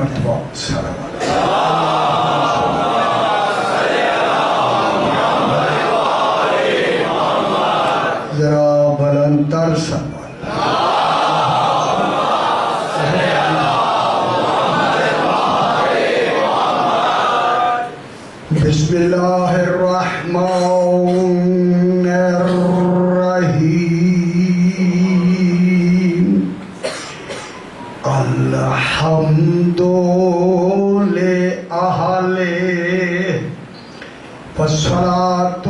مرتبہ سلام ذرا بلندتر سلام بسم اللہ الرحمن الرحیم الحمد لأہل والصلاة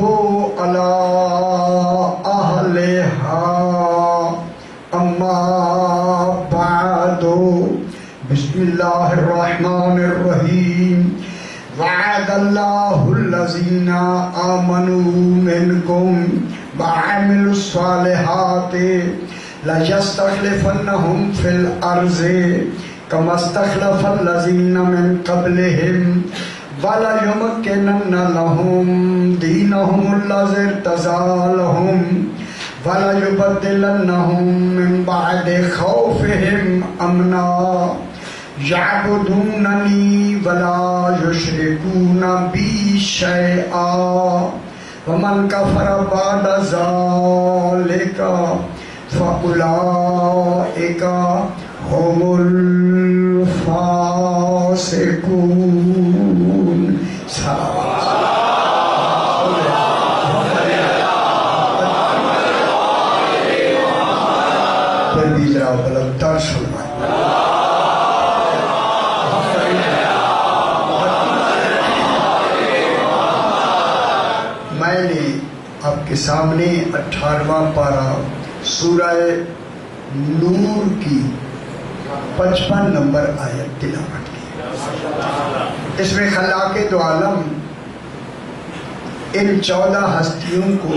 علی اہلہا اما بعد بسم اللہ الرحمن الرحیم وعد اللہ الذین آمنوا منکم وعملوا الصالحات لَيَسْتَخْلِفَنَّهُمْ فِي الْأَرْضِ كَمَا اسْتَخْلَفَ الَّذِينَ مِنْ قَبْلِهِمْ وَلَيُمَكِّنَنَّ لَهُمْ دِينَهُمُ الَّذِي ارْتَضَىٰ لَهُمْ وَلَيُبَدِّلَنَّهُمْ مِنْ بَعْدِ خَوْفِهِمْ أَمْنًا يَعْبُدُونَنِي وَلَا يُشْرِكُونَ بِي شَيْئًا وَمَنْ كَفَرَ بَعْدَ ذَلِكَ فَأُولَٰئِكَ هُمُ الْفَاسِقُونَ پھر بھی ذرا بلندتر سنائیں میں نے آپ کے سامنے 18واں پارہ سورہ نور کی 55 نمبر آیت تلاوت کی۔ اس میں خلاق دو عالم ان 14 ہستیوں کو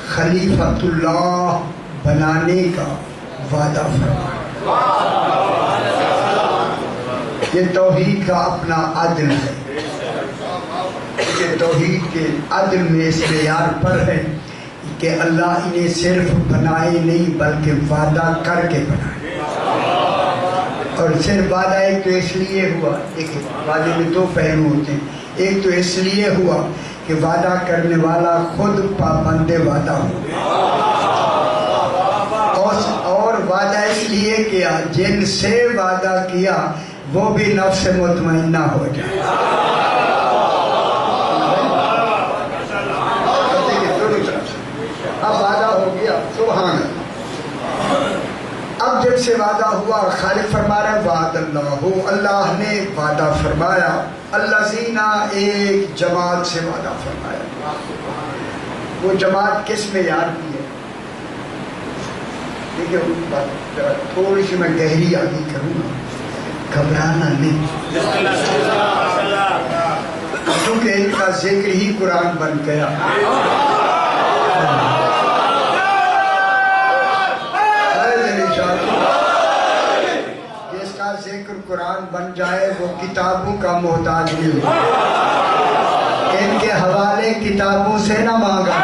خلیفۃ اللہ بنانے کا وعدہ فرمایا۔ یہ توحید کا اپنا عدل ہے، یہ توحید کے عدل میں اس معیار پر ہے کہ اللہ انہیں صرف بنائے نہیں بلکہ وعدہ کر کے بنائے، اور صرف وعدہ ایک تو اس لیے ہوا، ایک وعدے میں دو پہلو ہوتے ہیں، ایک تو اس لیے ہوا کہ وعدہ کرنے والا خود پابند وعدہ ہو، اور وعدہ اس لیے کیا جن سے وعدہ کیا وہ بھی نفس مطمئنہ ہو جائے۔ اب وعدہ ہو گیا، سبحان اللہ۔ اب جب سے وعدہ ہوا، خالق فرما رہا ہے وعد اللہ، اللہ نے وعدہ فرمایا، الذین ایک جماعت سے وعدہ فرمایا۔ وہ جماعت کس میں یاد کی ہے؟ دیکھیں تھوڑی سی میں گہری آگی کروں گا، گھبرانا نہیں، کیونکہ ان کا ذکر ہی قرآن بن گیا۔ ذکر قرآن بن جائے وہ کتابوں کا محتاج نہیں، ان کے حوالے کتابوں سے نہ مانگا،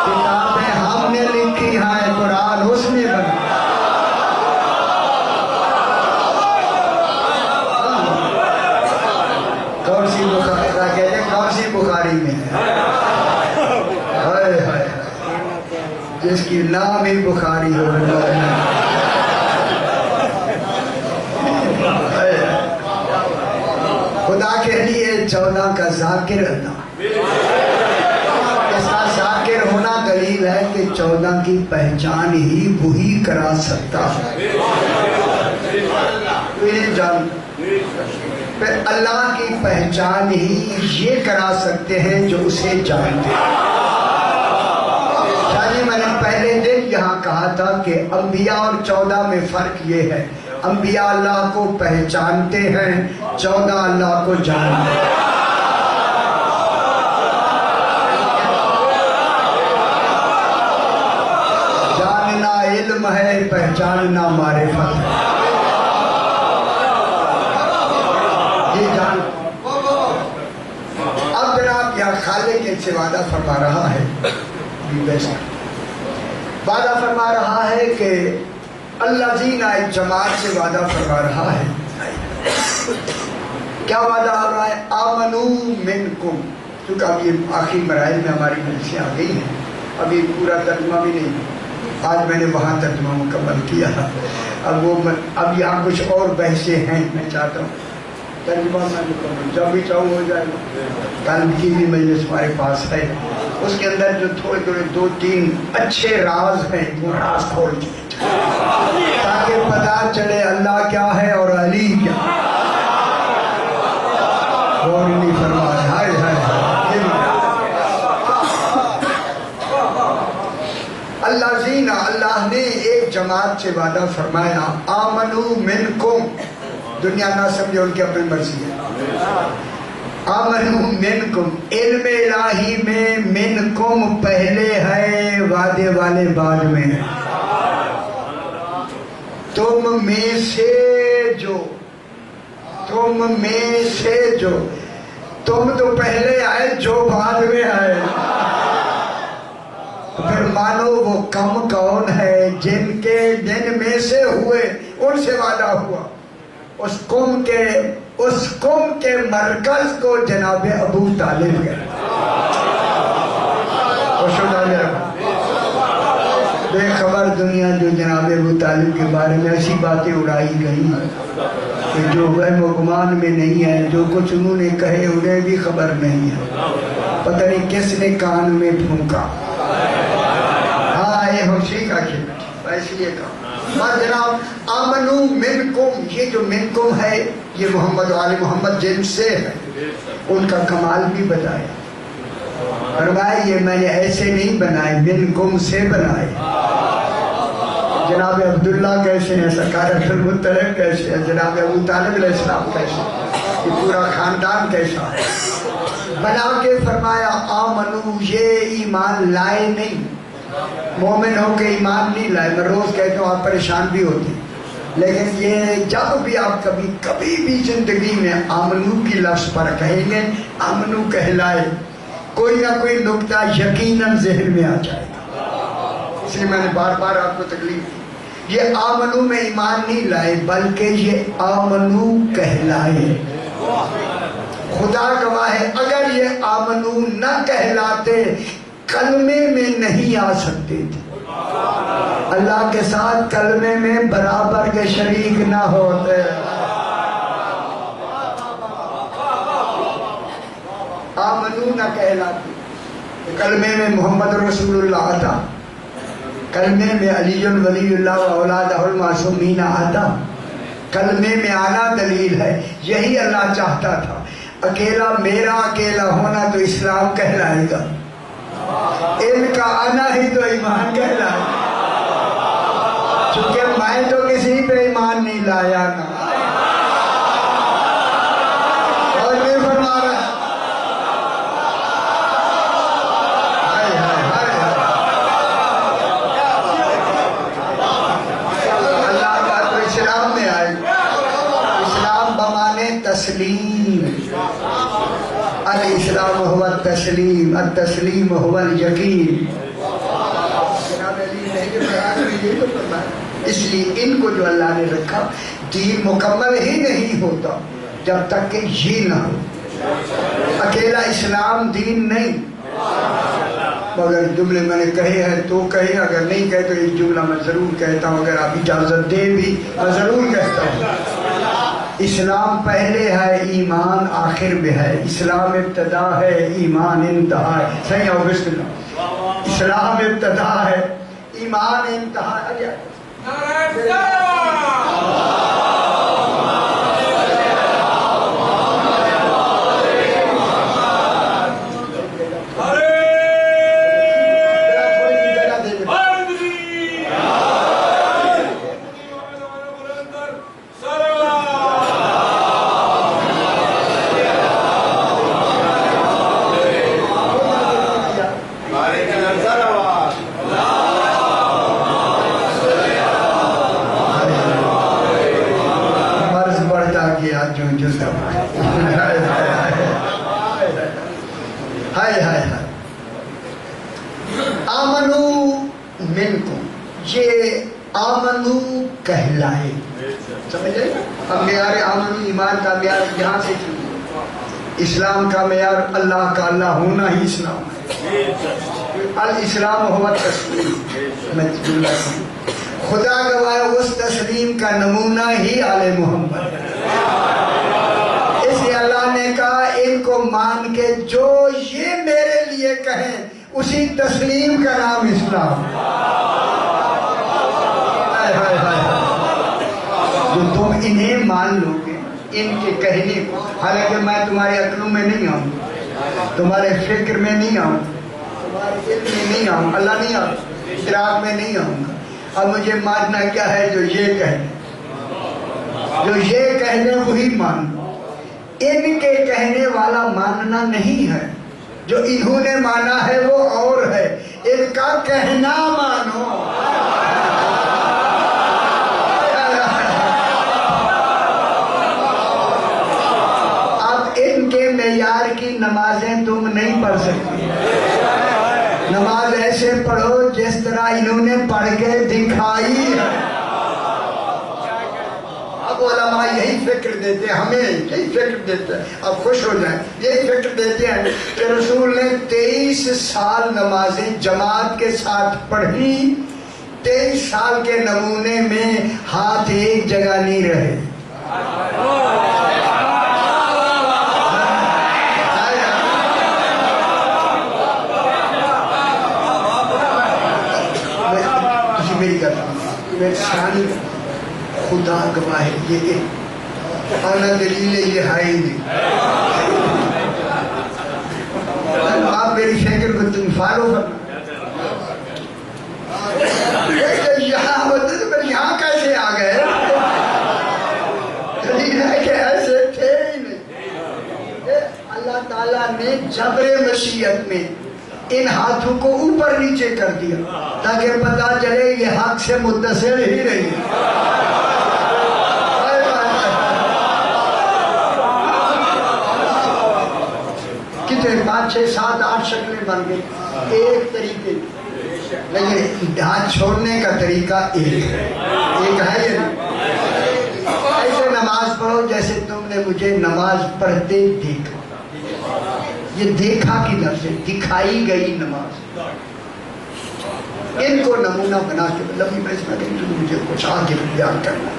کتابیں ہم نے لکھی ہیں، قرآن اس نے بنا۔ کون سی بخاری کہتے ہیں، کون سی بخاری میں ہے؟ جس کی نام ہی بخاری ہو، خدا کے لیے 14 کا ذاکر اللہ، اس کا ذاکر ہونا دلیل ہے کہ 14 کی پہچان ہی وہی کرا سکتا ہے۔ پھر اللہ کی پہچان ہی یہ کرا سکتے ہیں جو اسے جانتے ہیں۔ میں نے پہلے دن یہاں کہا تھا کہ انبیاء اور 14 میں فرق یہ ہے، انبیاء اللہ کو پہچانتے ہیں، 14 اللہ کو جانتے ہیں۔ جاننا علم ہے، پہچاننا معرفت ہے۔ یہ جان اب جناب یہاں خالق ان سے وعدہ فرما رہا ہے، وعدہ فرما رہا ہے کہ اللہ زینہ ایک جماعت سے وعدہ فرما رہا ہے. کیا وعدہ آ رہا ہے؟ آمنو منکم. کیونکہ اب یہ آخری مراحل میں ہماری مجلسیں آ گئی ہیں, ابھی پورا ترجمہ بھی نہیں, آج میں نے وہاں ترجمہ مکمل کیا. اب یہاں کچھ اور بحثیں ہیں, میں چاہتا ہوں ترجمہ میں مکمل جب بھی چاہوں ہو جائے گا. کل کی بھی مجلس ہمارے پاس ہے, اس کے اندر جو تھوڑے تھوڑے 2-3 اچھے راز ہیں وہ راز کھول دیے تاکہ پتہ چلے اللہ کیا ہے اور علی کیا ہے. اور نہیں فرما رہے. ہائے ہائے اللہ زینہ, اللہ نے ایک جماعت سے وعدہ فرمایا. آمنو منکم, دنیا نہ سمجھے ان کی اپنی مرضی ہے. آمنو منکم, علم الہی میں منکم پہلے ہے, وعدے والے بعد میں ہے. تم میں سے جو, تم میں سے جو, تم تو پہلے آئے جو بعد میں آئے. پھر مانو وہ کم کون ہے جن کے جن میں سے ہوئے ان سے وعدہ ہوا. اس قوم کے مرکز کو جناب ابو طالب گئے. بے خبر دنیا جو جناب ابو طالب کے بارے میں ایسی باتیں اڑائی گئی کہ جو وہم و گمان میں نہیں ہے, جو کچھ انہوں نے کہے انہیں بھی خبر نہیں ہے, پتہ نہیں کس نے کان میں پھونکا. ہاں یہ ہوشی کا کھیل اس لیے کہا. جناب آمنو منکم, یہ جو منکم ہے یہ محمد و آل محمد جن سے ہے, ان کا کمال بھی بتایا. فرمایا یہ میں نے ایسے نہیں بنائے, منکم سے بنائے. جناب عبداللہ کیسے ہیں, سرکار عبدالمطلب کیسے ہیں, جناب ابو طالب علیہ السلام کیسے ہیں, یہ پورا خاندان کیسا ہے. بنا کے فرمایا آمنو, یہ ایمان لائے نہیں, مومن ہو کے ایمان نہیں لائے. میں روز کہتا ہوں آپ پریشان بھی ہوتے, لیکن یہ جب بھی آپ کبھی بھی زندگی میں آمنو کی لفظ پر کہیں گے, آمنو کہلائے, کوئی نہ کوئی نکتہ یقیناً ذہن میں آ جائے گا. اس لیے میں نے بار بار آپ کو تکلیف دی. یہ آمنو میں ایمان نہیں لائے بلکہ یہ آمنو کہلائے. خدا گواہ ہے اگر یہ آمنو نہ کہلاتے کلمے میں نہیں آ سکتے تھے. اللہ کے ساتھ کلمے میں برابر کے شریک نہ ہوتے. آمنو نہ کہلاتے, کلمے میں محمد رسول اللہ آتا, کلمے میں علی ولی اللہ و اولادہ المعصومین آتا. کلمے میں آنا دلیل ہے, یہی اللہ چاہتا تھا. اکیلا میرا اکیلا ہونا تو اسلام کہلائے گا, ان کا آنا ہی تو ایمان کہلائے گا. چونکہ میں تو کسی پہ ایمان نہیں لایا نا, اور میں فرما رہا تسلیم. الاسلام هو التسلیم, التسلیم هو الیقین. اس لیے ان کو جو اللہ نے رکھا, دین مکمل ہی نہیں ہوتا جب تک کہ یہ نہ ہو. اکیلا اسلام دین نہیں. مگر جملے میں نے کہے ہیں تو کہے, اگر نہیں کہے تو ایک جملہ میں ضرور کہتا ہوں, اگر آپ اجازت دیں بھی میں ضرور کہتا ہوں. اسلام پہلے ہے, ایمان آخر میں ہے. اسلام ابتدا ہے, ایمان انتہا ہے. صحیح ہے, بسم اللہ. اسلام ابتدا ہے, ایمان انتہا ہے. آمنو کہلائے. سمجھے؟ اب معیار آمنو ایمان کا معیار یہاں سے شروع. اسلام کا معیار اللہ کا اللہ ہونا ہی اسلام ہے. الاسلام ہوا تسلیم. میں جملہ خدا گواہ اس تسلیم کا نمونہ ہی آل محمد ہے. اس لیے اللہ نے کہا ان کو مان کے جو یہ میرے لیے کہیں اسی تسلیم کا نام اسلام. جو تم انہیں مان لو گے ان کے کہنے کو، حالانکہ میں تمہارے عقلوں میں نہیں آؤں، تمہارے فکر میں نہیں آؤں، تمہارے علم میں نہیں آؤں، اللہ نہیں آؤں، ادراک میں نہیں آؤں گا. اب مجھے ماننا کیا ہے؟ جو یہ کہنے، جو یہ کہنے وہی مان لو. ان کے کہنے والا ماننا نہیں ہے، جو انہوں نے مانا ہے وہ اور ہے. ان کا کہنا مانو. اب ان کے معیار کی نمازیں تم نہیں پڑھ سکتی. نماز ایسے پڑھو جس طرح انہوں نے پڑھ کے دکھائی ہے. اب علماء یہی فکر دیتے ہیں، ہمیں یہی فکر دیتے ہیں، اب خوش ہو جائیں، یہی فکر دیتے ہیں کہ رسول نے 23 سال نمازیں جماعت کے ساتھ پڑھی. 23 سال کے نمونے میں ہاتھ ایک جگہ نہیں رہے. میری شانی خدا گواہ ہے، یہ آنا دلیل یہ ہے ہی نہیں. آپ میری فکر کو تم فالو کرنا. یہاں ہوتے تو پھر یہاں کیسے آ گئے؟ دلیل ہے کہ ایسے تھے ہی نہیں. اللہ تعالیٰ نے جبر مشیت میں ان ہاتھوں کو اوپر نیچے کر دیا تاکہ پتا چلے یہ حق سے متصل ہی نہیں. کتنے 5 6 7 8 شکلیں بن گئی ایک طریقے، لیکن ہاتھ چھوڑنے کا طریقہ ایک ہے. ایک ہے یہ ایسے نماز پڑھو جیسے تم نے مجھے نماز پڑھتے دیکھا. یہ دیکھا کی لفظ ہے، دکھائی گئی نماز. ان کو نمونہ بنا کے لمبی میں اس میں مجھے کچھ آگے بیان کرنا.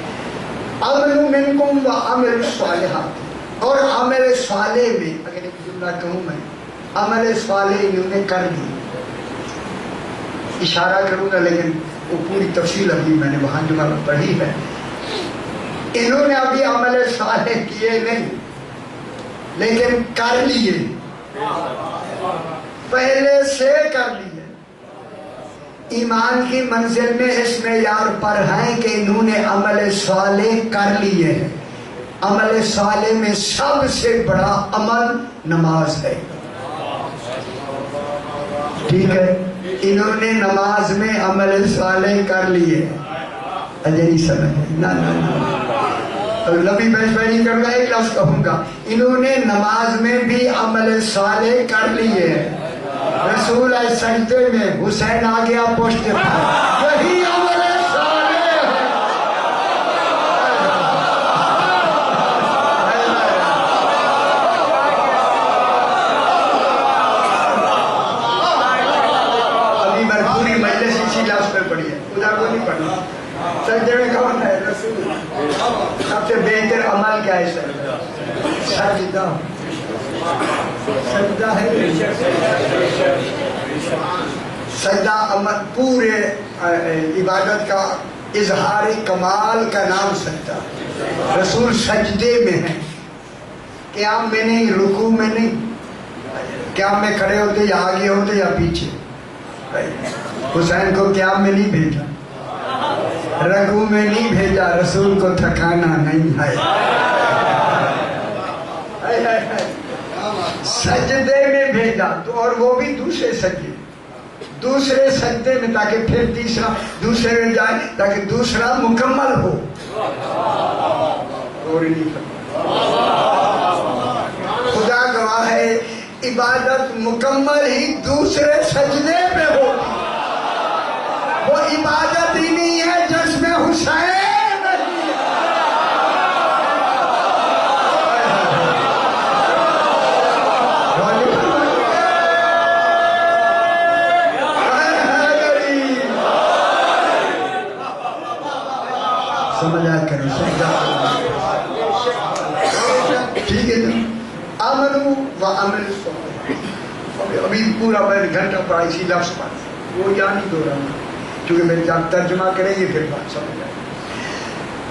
عمل منکم و عمل الصالحات، اور عمل صالح میں اگر ایک جملہ کہوں میں، عمل صالح انہوں نے کر لی. اشارہ کروں گا لیکن وہ پوری تفصیل ابھی میں نے وہاں جو پڑھی ہے. انہوں نے ابھی عمل صالح کیے نہیں لیکن کر لیے، پہلے سے کر لیے. ایمان کی منزل میں اس معیار پر ہیں کہ انہوں نے عمل صالح کر لیے ہیں. عمل صالح میں سب سے بڑا عمل نماز ہے. ٹھیک ہے، انہوں نے نماز میں عمل صالح کر لیے. اجری سمجھ نہ لبی بحث میں نہیں کرنا، ایک لفظ کہوں گا، انہوں نے نماز میں بھی عمل صالح کر لیے. رسول سجدے میں حسین آ گیا پشت پر، وہی عمل صالح ہے. ابھی میں پوری مجلس اسی لفظ پہ پڑھی ہے، ادھر کو نہیں پڑھنا. سجدے میں کون ہے؟ رسول. سب سے بہتر عمل کیا ہے؟ سجدہ. سجدہ ہے، سجدہ عمل پورے عبادت کا اظہار کمال کا نام سجدہ. رسول سجدے میں ہیں، قیام میں نہیں، رکوع میں نہیں. قیام میں کھڑے ہوتے یا آگے ہوتے یا پیچھے. حسین کو قیام میں نہیں بھیجا، رکوع میں نہیں بھیجا. رسول کو تھکانا نہیں ہے، سجدے میں بھیجا. تو اور وہ بھی دوسرے سجدے، دوسرے سجدے میں، تاکہ پھر تیسرا دوسرے میں جائے تاکہ دوسرا مکمل ہو. اور نہیں خدا گواہ ہے عبادت مکمل ہی دوسرے سجدے میں ہوتی. وہ عبادت ہی نہیں ہے جو حسین سمجھا کرو ٹھیک ہے نا. عمل و عمل ابھی پورا میں گھنٹہ پڑھا اسی لفظ پر وہ یہاں نہیں دو رہا ہوں کیونکہ میں جب ترجمہ کریں گے پھر بات سمجھ آئے.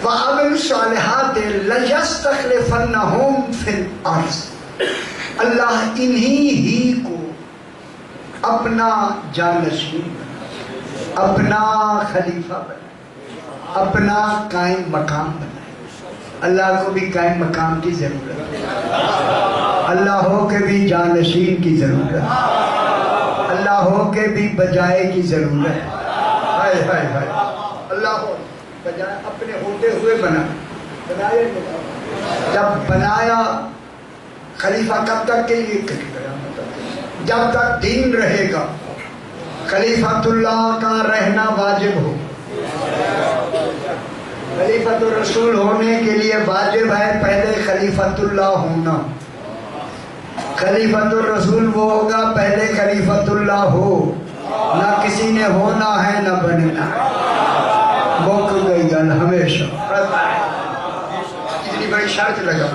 وَعَمِلُوا الصَّالِحَاتِ لَيَسْتَخْلِفَنَّهُمْ فِي الْأَرْضِ. اللہ انہی ہی کو اپنا جانشین بنائے, اپنا خلیفہ بنائے, اپنا قائم مقام بنائے. اللہ کو بھی قائم مقام کی ضرورت ہے, اللہ ہو کے بھی جانشین کی ضرورت ہے, اللہ ہو کے بھی بجائے کی ضرورت ہے. ہائے ہائے ہائے, اللہ ہو بجائے اپنے ہوتے ہوئے بنائے. جب بنایا خلیفہ کب تک کے لیے, جب تک دین رہے گا. خلیفۃ اللہ کا رہنا واجب ہو. خلیفۃ الرسول ہونے کے لیے واجب ہے پہلے خلیفۃ اللہ ہونا. خلیفۃ الرسول وہ ہوگا پہلے خلیفۃ اللہ ہو. نہ کسی نے ہونا ہے نہ بننا ہے. مک گئی گل ہمیشہ. اتنی بڑی شرط لگا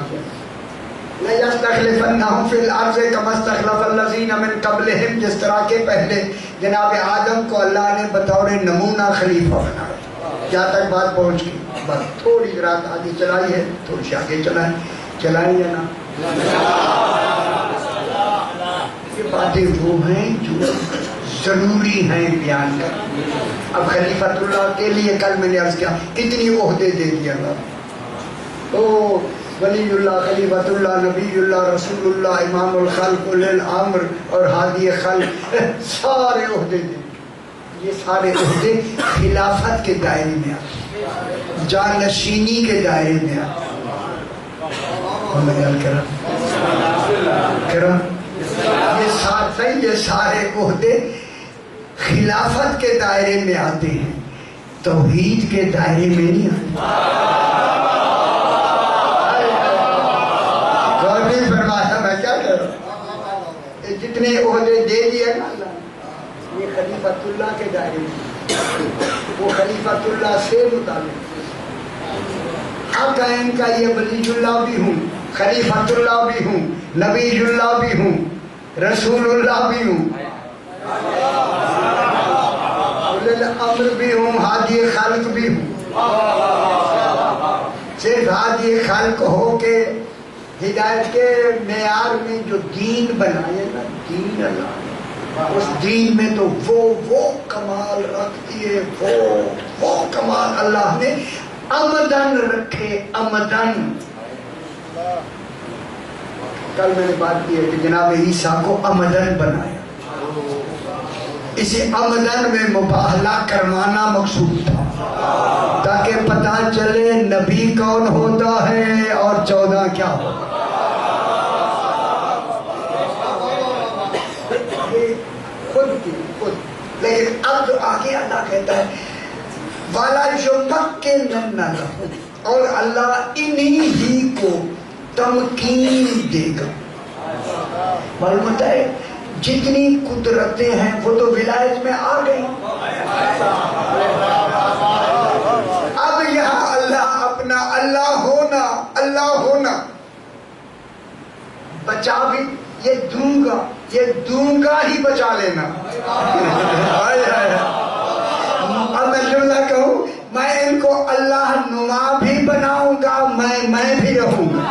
لَيَسْتَخْلِفَنَّهُمْ فِي الْأَرْضِ كَمَا اسْتَخْلَفَ الَّذِينَ مِن قَبْلِهِمْ. جس طرح کے پہلے جناب آدم کو اللہ نے بطور نمونہ خلیفہ بنایا. جہاں تک بات پہنچ گئی, بس تھوڑی رات آگے چلائی ہے, تھوڑی سی آگے چلائیں یا نا. یہ باتیں وہ ہیں جو ضروری ہیں بیان کرنا. اب خلیفۃ اللہ کے لیے کل میں نے عرض کیا کتنی عہدے دے دیا اللہ. او ولی اللہ, خلیفۃ اللہ, نبی اللہ, رسول اللہ, امام الخلق, اولي الامر اور ہادی خلق, سارے عہدے دے. یہ سارے عہدے خلافت کے دائرے میں آتے, جانشینی کے دائرے میں آتے. یہ سارے عہدے خلافت کے دائرے میں آتے ہیں, توحید کے دائرے میں نہیں آتے. جتنے عہدے دے دیے نا اللہ, یہ خلیفۃ اللہ کے دائرے میں, وہ خلیفۃ اللہ سے متعلق. حق ہے ان کا یہ ولی اللہ بھی ہوں, خلیفۃ اللہ بھی ہوں, نبی اللہ بھی ہوں, رسول اللہ بھی ہوں, اولي الامر بھی ہوں, ہادی خلق بھی ہوں. صرف ہادی خلق ہو کے ہدایت کے معیار میں جو دین بنائے نا, دین اللہ نے اس دین میں تو وہ کمال رکھ دیے, وہ کمال اللہ نے عمدن رکھے. عمدن کل میں نے بات کی ہے کہ جناب عیسیٰ کو عمدن بنایا. اسی عمدن میں مباہلہ کروانا مقصود تھا تاکہ پتہ چلے نبی کون ہوتا ہے اور 14 کیا ہوتا ہے. لیکن اب جو آگے اللہ کہتا ہے والا یمکن لہ, اور اللہ انہی ہی کو تمکین دے گا. معلوم ہوتا ہے جتنی قدرتیں ہیں وہ تو ولایت میں آ گئی. اب یہاں اللہ اپنا اللہ ہونا بچا بھی, یہ دوں گا ہی بچا لینا. اب میں جملہ کہوں, میں ان کو اللہ نما بھی بناؤں گا, میں بھی رہوں گا.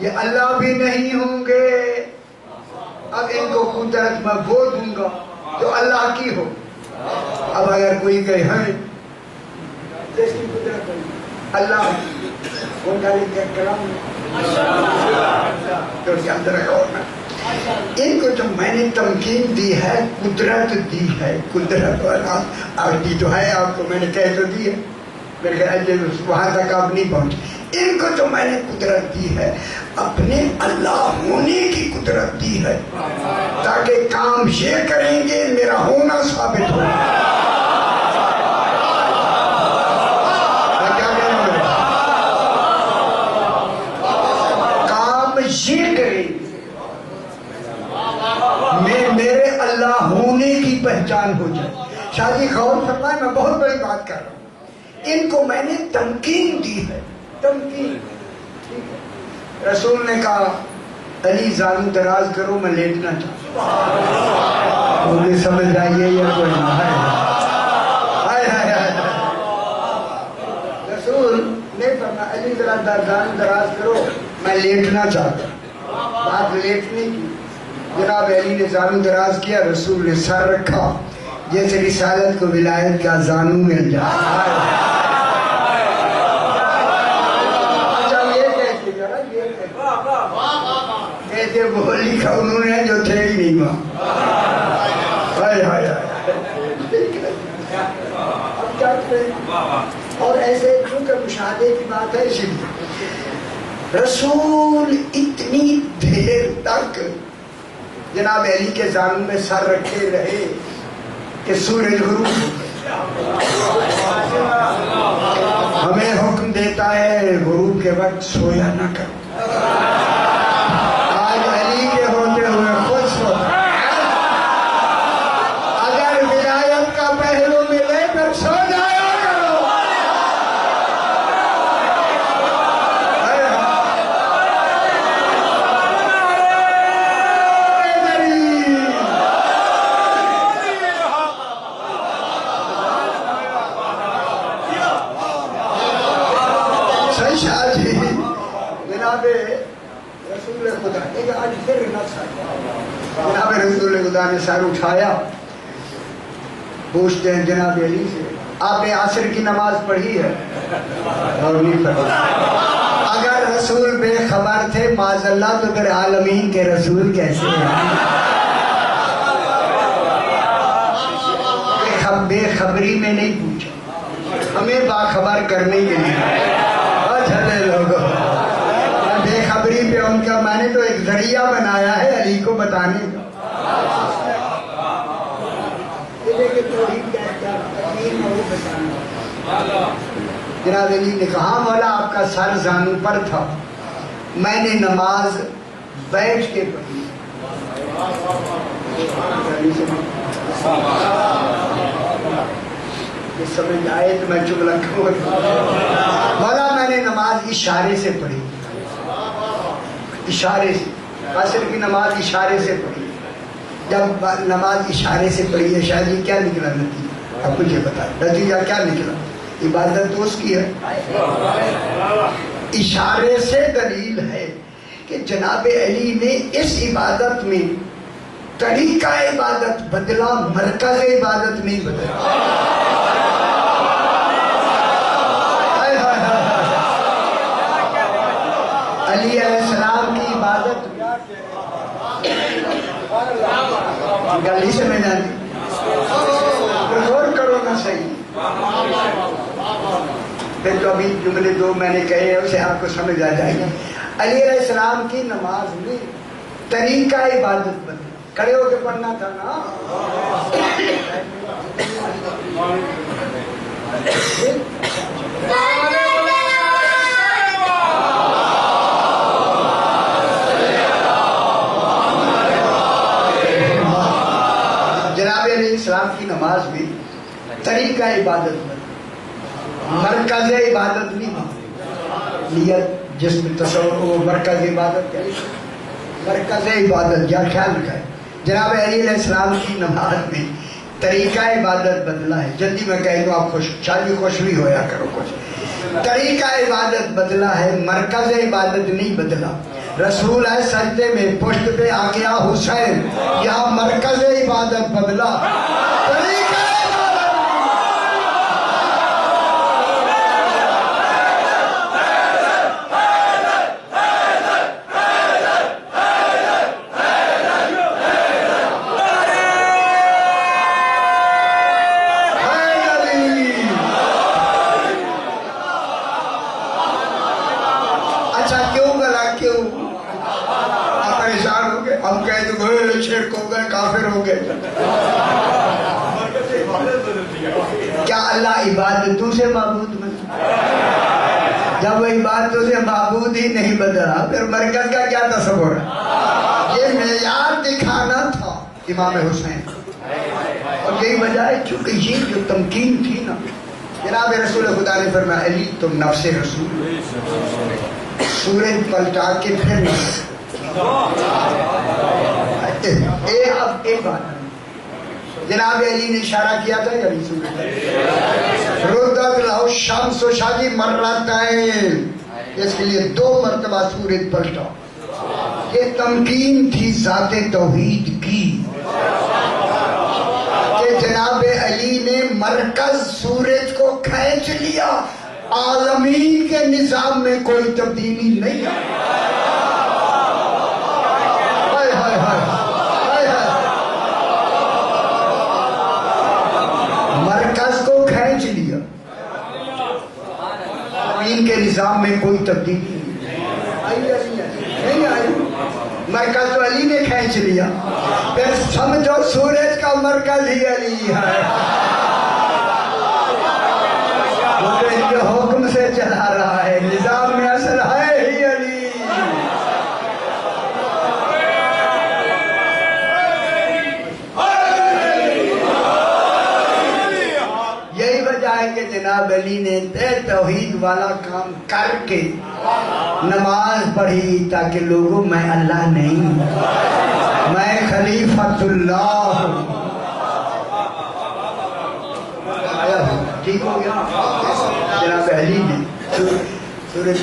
یہ اللہ بھی نہیں ہوں گے. اب ان کو قدرت میں وہ دوں گا جو اللہ کی ہو. اب اگر کوئی کہے ہیں جس کی قدرت اللہ ان کا کلام تو اس کے اندر ہونا. ان کو جو میں نے تمکین دی ہے, قدرت دی ہے, قدرت والا آتی تو ہے آپ کو, میں نے کہہ تو دی ہے. میرے خیال وہاں تک آپ نہیں پہنچے. ان کو تو میں نے قدرت دی ہے، اپنے اللہ ہونے کی قدرت دی ہے، تاکہ کام یہ کریں گے میرا ہونا ثابت ہو. کام یہ کریں گے میرے اللہ ہونے کی پہچان ہو جائے. شاہ جی غور فرمائے، میں بہت بڑی بات کر رہا ہوں. ان کو میں نے تمکین دی ہے، تمکین. رسول نے کہا علی زانو دراز کرو، میں لیٹنا چاہتا ہوں. مجھے سمجھ آئیے یا کوئی نہ ہے. رسول نے فرمایا علی ذرا زانو دراز کرو، میں لیٹنا چاہتا ہوں. بات لیٹنے کی. جناب علی نے زانو دراز کیا، رسول نے سر رکھا جیسے رسالت کو ولایت کا زانو مل جائے. کہتے وہ لکھا انہوں نے جو تھے ہی نہیں وہاں. اب کیا کریں؟ اور ایسے کیونکہ مشاہدے کی بات ہے، اسی لیے رسول اتنی دیر تک جناب علی کے زانو میں سر رکھے رہے کہ سورج غروب ہمیں حکم دیتا ہے غروب کے وقت سویا نہ کرو. آج علی کے ہوتے ہوئے خود سوتا. اگر ولایت کا پہلو ملے پھر سو جایا کرو. شاہ جی جناب رسول خدا ایک آج پھر نفس آیا. جناب رسول خدا نے سر اٹھایا، پوچھتے ہیں جناب علی سے آپ نے عصر کی نماز پڑھی ہے؟ اور نہیں پڑھی. اگر رسول بے خبر تھے معاذ اللہ تو پھر عالمین کے رسول کیسے ہیں؟ بے خبری میں نہیں پوچھا، ہمیں باخبر کرنے کے لیے. لوگوں بے خبری پہ ان کا میں نے تو ایک ذریعہ بنایا ہے علی کو بتانے کا. جناب علی نے کہا مولا آپ کا سر زانو پر تھا، میں نے نماز بیٹھ کے پڑھی. سمجھ آئے تو میں چپ رکھوں. مولا میں نے نماز اشارے سے پڑھی، اشارے سے. عصر کی نماز اشارے سے پڑھی. جب نماز اشارے سے پڑھی ہے شاہ جی کیا نکلا نتیجہ؟ اب مجھے بتائیں نتیجہ کیا نکلا؟ عبادت تو اس کی ہے. اشارے سے دلیل ہے کہ جناب علی نے اس عبادت میں طریقہ عبادت بدلا، مرکز عبادت نہیں بدلا. علی علیہ السلام کی عبادت گل ہی سمجھ آتی. غور کرو نا صحیح. پھر تو ابھی جملے دو میں نے کہے اسے آپ کو سمجھ آ جائے گا. علی علیہ السلام کی نماز میں طریقہ عبادت بدلا. کھڑے ہو کے پڑھنا تھا نا. جناب علیہ السلام کی نماز میں طریقہ عبادت بدلا، مرکز عبادت نہیں. نیت جس میں تصور ہو مرکز عبادت کیا؟ مرکز عبادت یا خیال رکھا ہے. جناب علی علیہ السلام کی نماز میں طریقہ عبادت بدلا ہے. جلدی میں کہہ دوں آپ خوش شادی خوش بھی ہویا کرو. کچھ طریقہ عبادت بدلا ہے، مرکز عبادت نہیں بدلا. رسول ہے سجدے میں پشت پہ آ گیا حسین، یہاں مرکز عبادت بدلا، طریقہ شرک ہو گئے، کافر ہو گئے. کیا اللہ عبادتوں سے معبود بنا؟ جب وہ عبادتوں سے معبود ہی نہیں بدلا پھر مرکز کا کیا تصور ہے؟ یہ معیار دکھانا تھا امام حسین. اور یہی وجہ ہے چونکہ یہ جو تمکین تھی نا، جناب رسول خدا نے فرمایا علی تم نفس رسول، سورج پلٹا کے پھر اب ایک بات جناب علی نے اشارہ کیا تھا یا نہیں؟ سورج ردت لہو شمس و شادی مرتين، اس کے لیے 2 مرتبہ سورج پلٹا. یہ تمکین تھی ذات توحید کی کہ جناب علی نے مرکز سورج کو کھینچ لیا، عالمین کے نظام میں کوئی تبدیلی نہیں آئی. مرکز کو کھینچ لیا، عالمین کے نظام میں کوئی تبدیلی نہیں آئی. مرکز تو علی نے کھینچ لیا، پھر سمجھو سورج کا مرکز ہی علی ہے. سورج کے حکم سے چلا رہا ہے، نظام میں اصل ہے ہی علی. یہی وجہ ہے کہ جناب علی نے توحید والا کام کر کے نماز پڑھی تاکہ لوگوں میں اللہ نہیں، میں خلیفۃ اللہ ہوں. ٹھیک ہو گیا؟ جناب علی نے سورج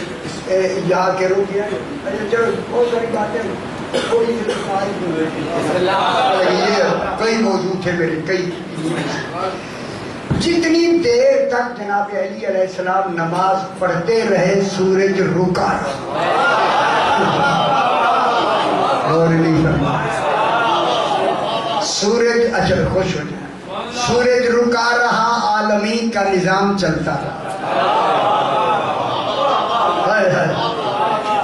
یہاں کے روک گیا. چلو بہت ساری باتیں کئی موضوع تھے میرے، کئی. جتنی دیر تک جناب علی علیہ السلام نماز پڑھتے رہے سورج رکا رہا. اور نہیں فرمایا سورج، اچھا خوش ہو جائے، سورج رکا رہا، عالمین کا نظام چلتا رہا.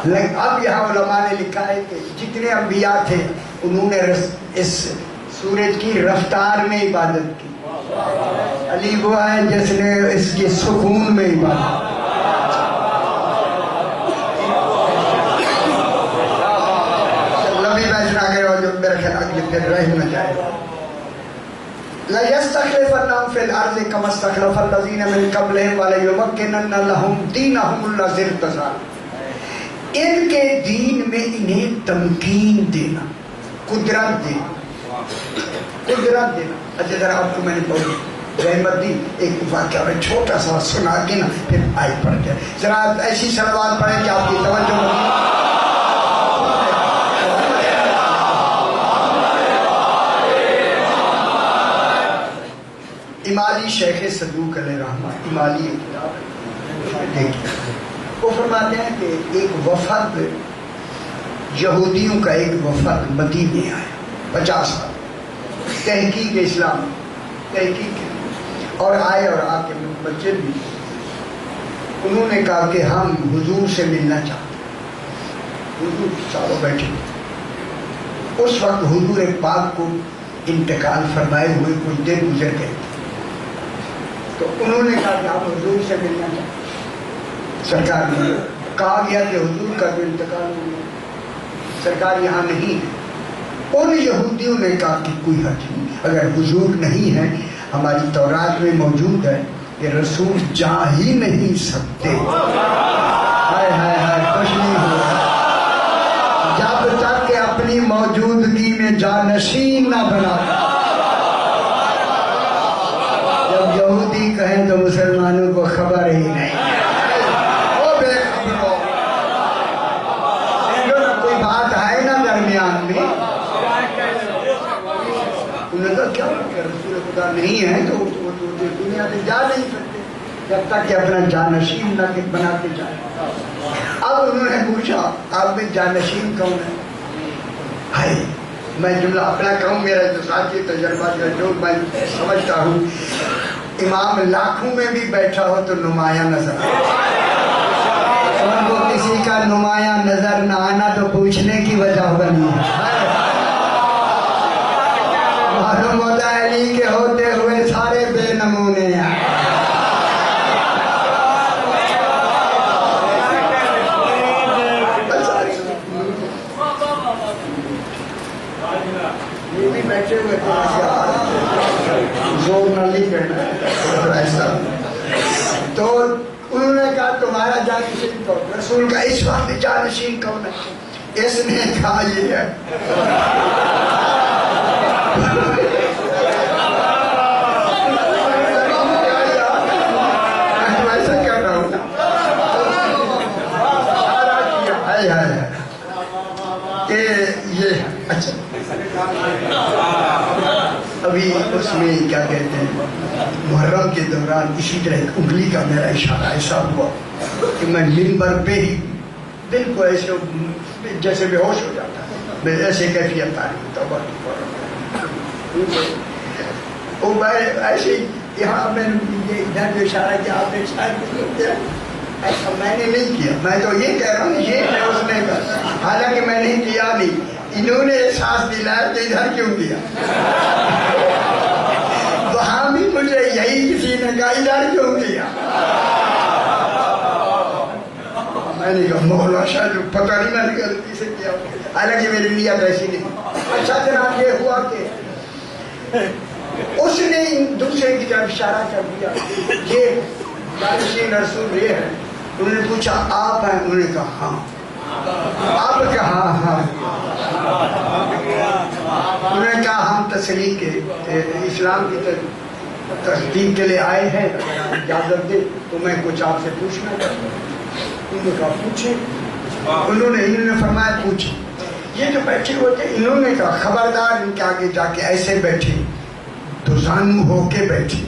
لیکن اب یہاں علماء نے لکھا ہے کہ جتنے انبیاء تھے انہوں نے اس سورج کی رفتار میں عبادت کی. علی وہ ہے جس نے اس کے سکون میں عبادت. لمبی بحث نہ گئے اور جو میرا خیال اگلے پھر رہ نہ جائے. لَيَسْتَخْلِفَنَّهُمْ فِي الْأَرْضِ كَمَا اسْتَخْلَفَ الَّذِينَ مِنْ قَبْلِهِمْ وَلَيُمَكِّنَنَّ لَهُمْ دِينَهُمُ الَّذِي ارْتَضَىٰ. ان کے دین میں انہیں تمکین دینا، قدرت دینا. اچھا ذرا آپ کو میں نے بہت رحمت دی، ایک واقعہ میں چھوٹا سا سنا کے نا پھر آئی پڑھ جائے. ذرا ایسی صلوات پڑھیں کہ آپ کی توجہ ہوگی. امالی شیخ صدوق علیہ رحمہ، امالی وہ فرماتے ہیں کہ ایک وفد یہودیوں کا ایک وفد مدینے آیا 50 سال تحقیق اسلام تحقیق، اور آئے اور آ کے بچے بھی انہوں نے کہا کہ ہم حضور سے ملنا چاہتے ہیں. حضور چاروں بیٹھے. اس وقت حضور پاک کو انتقال فرمائے ہوئے کچھ دن گزر گئے، تو انہوں نے کہا کہ ہم حضور سے ملنا چاہتے ہیں. سرکار نے کہا گیا کہ حضور کا جو انتقال ہو گیا، سرکار یہاں نہیں ہے. ان یہودیوں نے کہا کہ کوئی حرج نہیں، اگر حضور نہیں ہے ہماری تورات میں موجود ہے کہ رسول جا ہی نہیں سکتے. ہائے ہائے ہائے، خوش نہیں ہو رہا جب تک کہ اپنی موجودگی میں جانشین نہ بنا. جب یہودی کہیں تو مسلمانوں کو خبر ہی نہیں. کوئی بات ہے نا درمیان میں، انہوں نے کہا کیا رسول خدا نہیں ہے تو دنیا سے جا نہیں سکتے جب تک کہ اپنا جانشین نہ بنا کے جائے. اب انہوں نے پوچھا آپ میں جانشین کون ہے؟ ہائے میں جملہ اپنا کہوں، میرا جو ساتھی تجربہ جو میں سمجھتا ہوں، امام لاکھوں میں بھی بیٹھا ہو تو نمایاں نظر آئے. ان کو کسی کا نمایاں نظر نہ آنا تو پوچھنے کی وجہ بنی ہے. محمد علی کے ہوتے ہوئے سارے بے نمونے ہیں. یہ بھی بیٹھے ہوئے زور نہ نہیں کرنا ایسا. تو انہوں نے کہا تمہارا جانشین کون؟ رسول کا اس وقت جانشین کون ہے؟ اس نے کہا یہ ہے. ایسا کر رہا ہوں کہ یہ اچھا ابھی اس میں کیا کہتے ہیں محرم کے دوران اسی طرح ایک انگلی کا میرا اشارہ ایسا ہوا کہ میں منبر پہ ہی دل کو ایسے جیسے بے ہوش ہو جاتا ہے. میں ایسے کیفیت آ رہی توبہ وہ میں ایسے یہاں میں یہ ادھر جو اشارہ کیا آپ نے شاید ایسا میں نے نہیں کیا. میں تو یہ کہہ رہا ہوں یہ ہے اس نے کہا حالانکہ میں نے کیا نہیں. انہوں نے احساس دلایا کہ ادھر کیوں کیا. وہاں بھی مجھے یہی کسی نے کہا ادھر کیوں کیا. میں نے کہا مولا شاید پتہ نہیں میں نے غلطی سے کیا حالانکہ میری نیت ایسی نہیں. اچھا جناب یہ ہوا کہ اس نے دوسرے کی طرف اشارہ کر دیا یہ جانشین رسول یہ ہے. انہوں نے پوچھا آپ ہیں؟ انہوں نے کہا ہاں. آپ کہا ہاں. انہوں نے کہا ہم تصریح کے اسلام کی تصدیق کے لیے آئے ہیں اجازت دے تو میں کچھ آپ سے پوچھنا چاہتا ہوں. انہوں نے کہا پوچھیں. انہوں نے فرمایا پوچھیں. یہ جو بیٹھے ہوئے تھے انہوں نے کہا خبردار ان کے آگے جا کے ایسے بیٹھے تو زانو ہو کے بیٹھے.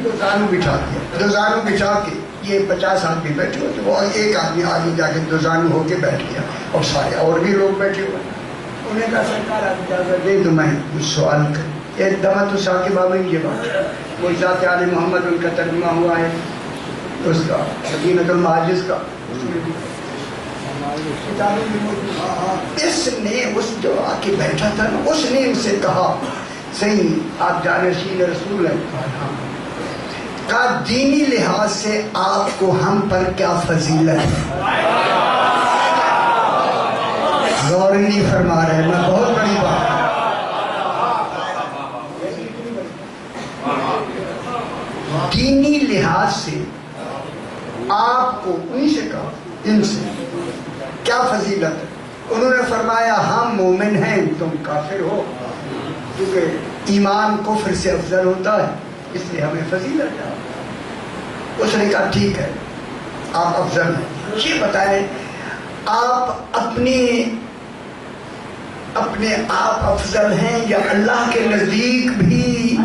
دوزانو بٹھا دیا. دوزانو بٹھا کے یہ 50 آدمی بیٹھے ہوئے تھے وہ ایک آدمی آگے جا کے دوزانو ہو کے بیٹھ گیا اور سارے اور بھی لوگ بیٹھے ہوئے. انہوں نے کہا سرکار آپ اجازت دیں تو میں کچھ سوال کروں. ایک دمت ثاقبہ میں یہ بات وہ ذات علی محمد ان کا ترجمہ ہوا ہے اس کا مدینۃ المعاجز کا. اس نے اس جو آ کے بیٹھا تھا نا اس نے ان سے کہا صحیح آپ جانشین رسول ہیں؟ کہا دینی لحاظ سے آپ کو ہم پر کیا فضیلت ہے؟ غور نہیں فرما رہے. میں بہت بڑی بات دینی لحاظ سے آپ کو انہیں سے کہا ان سے کیا فضیلت ہے؟ انہوں نے فرمایا ہم مومن ہیں تم کافر ہو کیونکہ ایمان کفر سے افضل ہوتا ہے اس لیے ہمیں فضیلت ہے. اس نے کہا ٹھیک ہے آپ افضل ہیں. یہ بتائیں آپ اپنے آپ افضل ہیں یا اللہ کے نزدیک بھی؟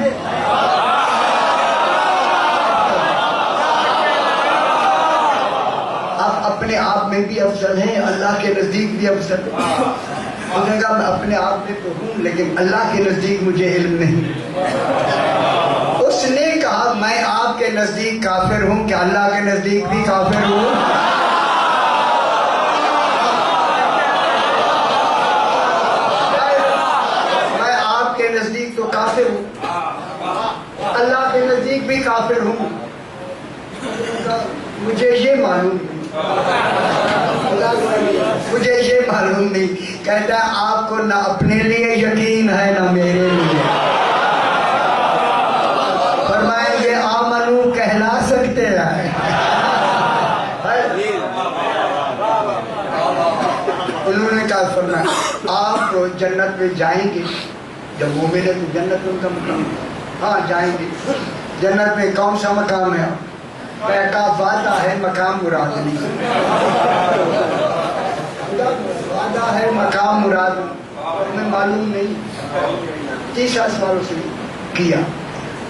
آپ اپنے آپ میں بھی افضل ہیں اللہ کے نزدیک بھی افضل ہیں. انہوں نے کہا میں اپنے آپ میں تو ہوں لیکن اللہ کے نزدیک مجھے علم نہیں. اس نے کہا میں آپ کے نزدیک کافر ہوں کیا اللہ کے نزدیک بھی کافر ہوں؟ میں آپ کے نزدیک تو کافر ہوں اللہ کے نزدیک بھی کافر ہوں. مجھے یہ معلوم نہیں مجھے یہ معلوم نہیں. کہتا ہے آپ کو نہ اپنے لیے یقین ہے نہ میرے لیے. فرمائیں گے آمنو کہلا سکتے ہیں. انہوں نے کہا فرمایا آپ کو جنت میں جائیں گے جب وہ ملے تو جنت میں ان کا مقام ہاں جائیں گے. جنت میں کون سا مقام ہے؟ کا وعدہ ہے مقام مراد نہیں. وعدہ ہے مقام مراد ہمیں معلوم نہیں. تیسرا سوال اس نے کیا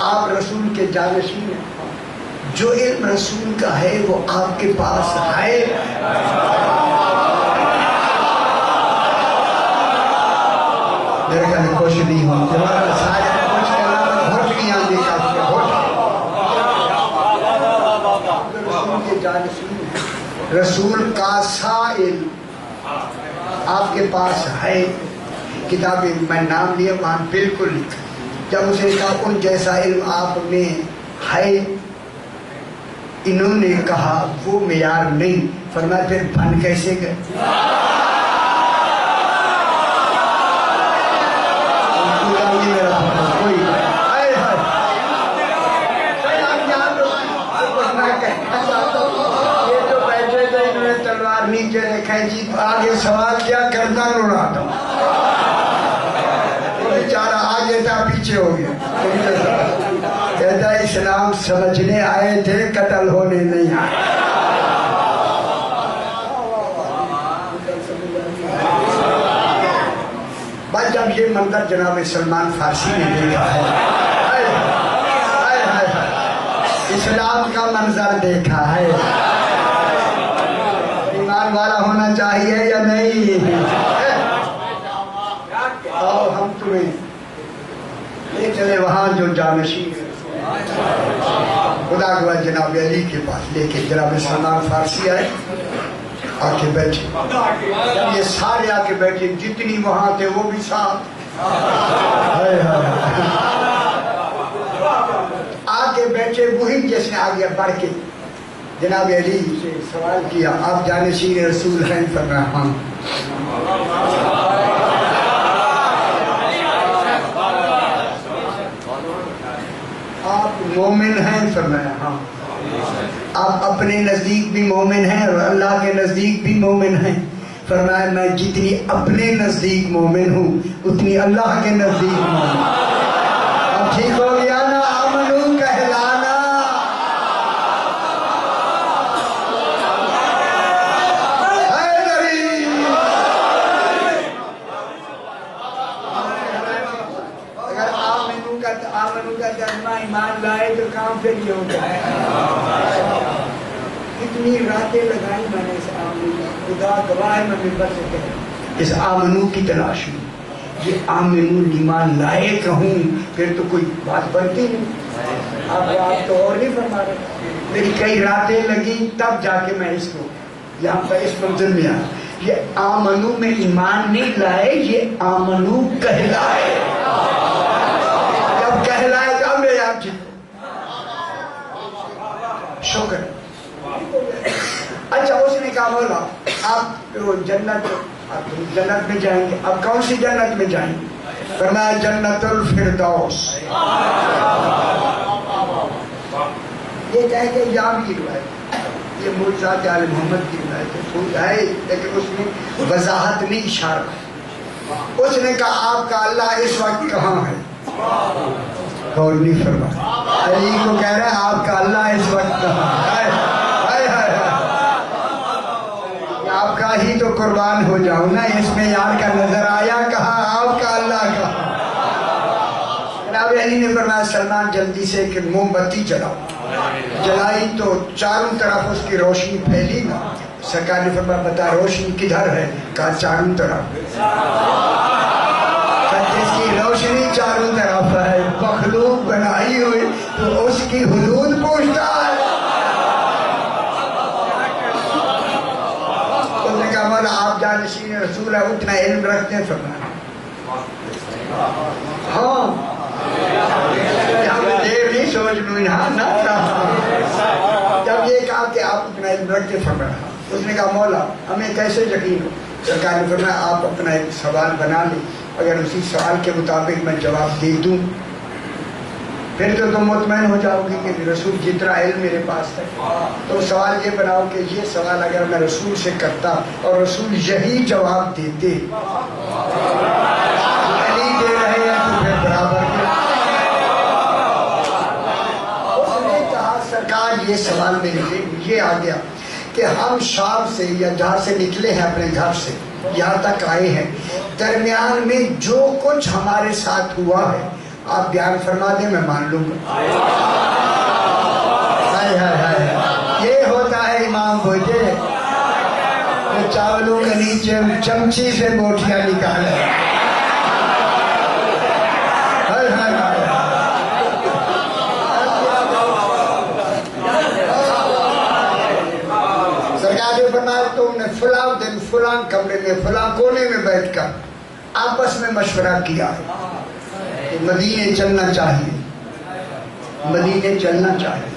آپ رسول کے جانشین ہیں جو علم رسول کا ہے وہ آپ کے پاس ہے؟ میرے خیال خوش نہیں ہوں رسول کا سائل آپ کے پاس ہے کتابیں میں نام لیا وہاں بالکل لکھا. جب اسے کہا ان جیسا علم آپ میں ہے, انہوں نے کہا وہ معیار نہیں. فرمایا پھر بن کیسے گئے؟ نیچے رکھا جی آگے سوال کیا کرتا اڑاتا ہوں. بیچارہ آگے تھا پیچھے ہو گیا. کہتا اسلام سمجھنے آئے تھے قتل ہونے نہیں آئے. بس جب یہ منظر جناب سلمان فارسی نے دیکھا ہے, اسلام کا منظر دیکھا ہے, والا ہونا چاہیے یا نہیں؟ اور ہم تمہیں لے چلے وہاں جو جانشین خدا کے بعد جناب علی کے پاس لے کے جناب سلمان فارسی آئے, آ کے بیٹھے. جب یہ سارے آ کے بیٹھے جتنی وہاں تھے وہ بھی ساتھ آ کے بیٹھے. وہی جس نے آگے بڑھ کے جناب علی سے سوال کیا آپ جانشین رسول ہیں؟ فرمایا ہاں. آپ مومن ہیں؟ فرمایا ہاں. آپ اپنے نزدیک بھی مومن ہیں اور اللہ کے نزدیک بھی مومن ہیں؟ فرمایا میں جتنی اپنے نزدیک مومن ہوں اتنی اللہ کے نزدیک مومن. اب ٹھیک ہو گیا نا؟ آمنو کہلانا. ایمان لائے تو کام پھر یہ ہوتا ہے. اتنی راتیں لگائی میں نے اس آمنو کا, خدا گواہ ہے میں ممبر سے کہہ رہا ہوں اس آمنو کی تلاش میں. یہ آمنو ایمان لائے کہوں پھر تو کوئی بات بنتی نہیں. آپ تو اور نہیں فرما رہے. میری کئی راتیں لگی تب جا کے میں اس کو یہاں پر اس منزل میں آیا. یہ آمنو میں ایمان نہیں لائے, یہ آمنو کہلائے. جب کہلائے جب میرے آپ جی شکر. اچھا اس نے کہا مولا آپ جنت میں جائیں گے. اب کون سی جنت میں جائیں گے؟ فرمایا جنت الفردوس. یہ کہہ کے یہاں کی روایت, یہ مرزا آل محمد کی روایت ہے لیکن اس میں وضاحت نہیں, اشارہ. اس نے کہا آپ کا اللہ اس وقت کہاں ہے؟ غور نہیں فرمایا. علی کو کہہ رہا ہے آپ کا اللہ اس وقت کہاں ہے؟ آپ کا ہی تو قربان ہو جاؤں نا, اس میں یار کا نظر آیا کہاں آپ کا اللہ کہاں؟ جناب علی نے فرمایا سلمان جلدی سے کہ موم بتی جلاؤ. جلائی تو چاروں طرف اس کی روشنی پھیلی نا. سرکار نے فرمایا بتا روشنی کدھر ہے؟ کہا چاروں طرف. جس کی روشنی چاروں طرف ہے مخلوق بنائی ہوئی تو اس کی حدود پوچھتا ہے. اس نے کہا مولا آپ جانشین رسول ہے اتنا علم رکھتے ہیں؟ فرمایا ہاں. دیر نہیں سوچ لوں یہاں نہ رہا. جب یہ کہا کہ آپ اتنا علم رکھتے فرمایا. اس نے کہا مولا ہمیں کیسے یقین ہو؟ سرکار نے فرمایا آپ اپنا ایک سوال بنا لیں, اگر اسی سوال کے مطابق میں جواب دے دوں پھر تو تم مطمئن ہو جاؤ گی کہ رسول جتنا علم میرے پاس ہے. تو سوال یہ بناؤ کہ یہ سوال اگر میں رسول سے کرتا اور رسول یہی جواب دیتے, علی دے رہے ہیں تو پھر برابر کے. اس نے کہا سرکار یہ سوال میرے لیے یہ آ گیا کہ ہم شام سے یا جہاں سے نکلے ہیں اپنے گھر سے یہاں تک آئے ہیں, درمیان میں جو کچھ ہمارے ساتھ ہوا ہے آپ بیان فرما دیں میں مان لوں گا. یہ ہوتا ہے امام بوجھے جو چاولوں کے نیچے چمچی سے بوٹیاں نکالے. سرکار نے فرمایا تم نے فلاں دن فلاں کمرے میں فلاں کونے میں بیٹھ کر آپس میں مشورہ کیا کہ مدینے چلنا چاہیے، مدینے چلنا چاہیے.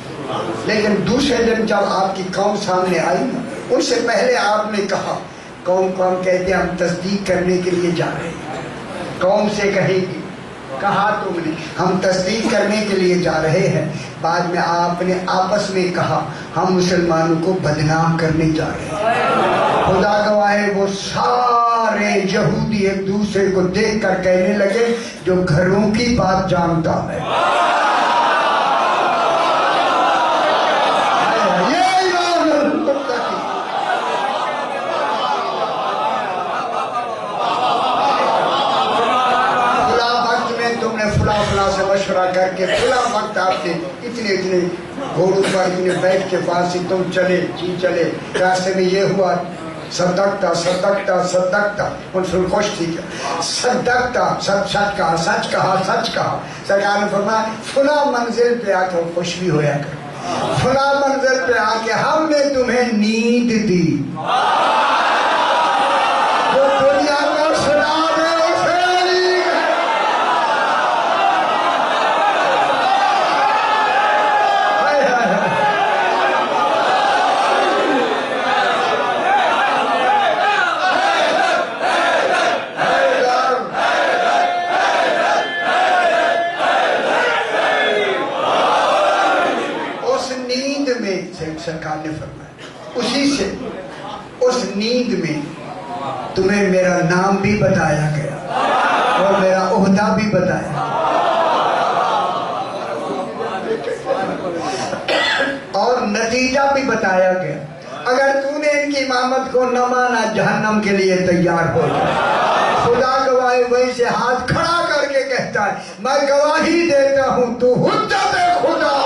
لیکن دوسرے دن جب آپ کی قوم سامنے آئی نا، ان سے پہلے آپ نے کہا، قوم کو ہم کہتے ہیں ہم تصدیق کرنے کے لیے جا رہے ہیں. قوم سے کہے گی، کہا تم نے ہم تصدیق کرنے کے لیے جا رہے ہیں. بعد میں آپ نے آپس میں کہا ہم مسلمانوں کو بدنام کرنے جا رہے ہیں. خدا گواہ ہے وہ سارے یہودی ایک دوسرے کو دیکھ کر کہنے لگے جو گھروں کی بات جانتا ہے. مشورہ کر کے فلاں وقت آپ نے اتنے گھوڑوں پر اتنے بیٹھ کے پاس ہی تم چلے جی چلے، راستے میں یہ ہوا، صدقتا صدقتا صدقتا. ان سے خوش تھی کیا صدقتا، سب سچ کہا، سچ کہا، سچ کہا. سرکار نے فرمایا فلاں منزل پہ آ کر خوش بھی ہویا کرو، فلاں منزل پہ آ کے ہم نے تمہیں نیند دی. سرکار نے فرمایا اسی سے اس نیند میں تمہیں میرا نام بھی بتایا گیا اور میرا عہدہ بھی بتایا اور نتیجہ بھی بتایا گیا. اگر تو نے ان کی امامت کو نہ مانا جہنم کے لیے تیار ہو جائے. خدا گواہ وہی سے ہاتھ کھڑا کر کے کہتا ہے میں گواہی دیتا ہوں تو حجت خدا.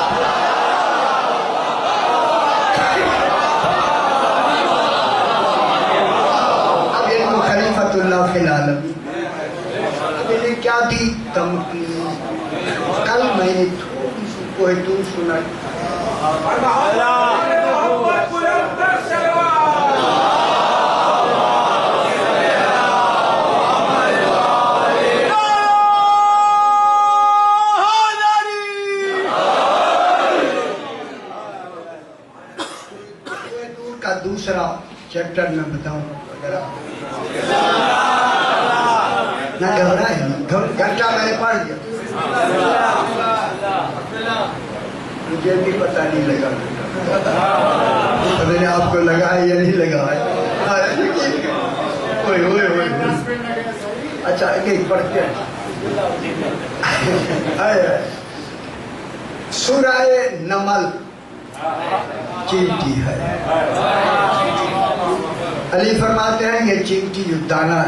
اللہ فی العالم نے کیا دی تمکین. کل میں نے کوئی تم سنا کا دوسرا چیپٹر میں بتاؤں اگر نہ گھبرائے، گھنٹہ میں نے پڑھ دیا، مجھے بھی پتہ نہیں لگا میں نے آپ کو لگا ہے یا نہیں لگا ہے. اچھا ایک پڑھتے ہیں. سورہ نمل چینٹی ہے. علی فرماتے ہیں یہ چینٹی جو دانا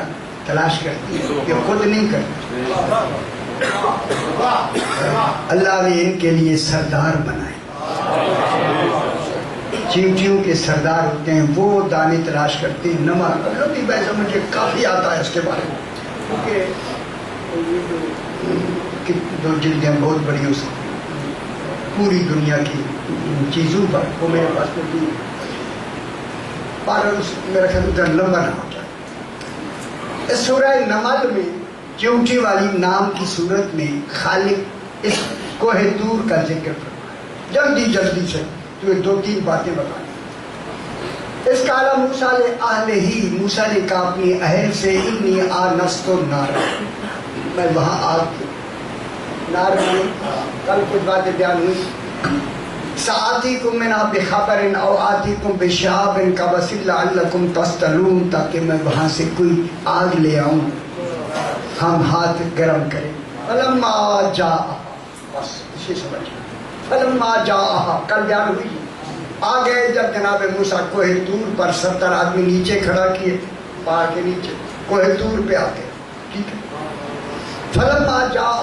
تلاش کرتی ہے یہ خود نہیں کرتی، اللہ نے ان کے لیے سردار بنائے. چینٹیوں کے سردار ہوتے ہیں، وہ دانے تلاش کرتے ہیں. نمک لمبی بحث مجھے کافی آتا ہے اس کے بارے میں، کیونکہ دو جلدیں بہت بڑی ہو سکتی پوری دنیا کی چیزوں پر، وہ میرے پاس میں بھی میرا خیال ادھر لمبا نہ ہوتا. اس سورہ نمل میں چونٹی والی نام کی صورت میں خالق اس کوہ طور کا ذکر فرمایا. جلدی سے تمہیں دو تین باتیں بتائیں. اس کا عالم موسیٰ علیہ موسیٰ نے کہا اپنی اہل سے انی آنست نارا، میں وہاں آگ نار میں کل کچھ باتیں بیان ہوئی. سآتیکم منہا بخبر او آتیکم بشہاب قبس لعلکم تصطلون، تاکہ میں وہاں سے کوئی آگ لے آؤں ہم ہاتھ گرم کریں. فلما جاء، بس اسے سمجھ، فلما جاء کل بیان ہوئی. آ گئے جب جناب موسیٰ کوہ طور پر 70 آدمی نیچے کھڑا کیے، پہاڑ کے نیچے کوہ طور پہ آ گئے. ٹھیک ہے. فلما جاء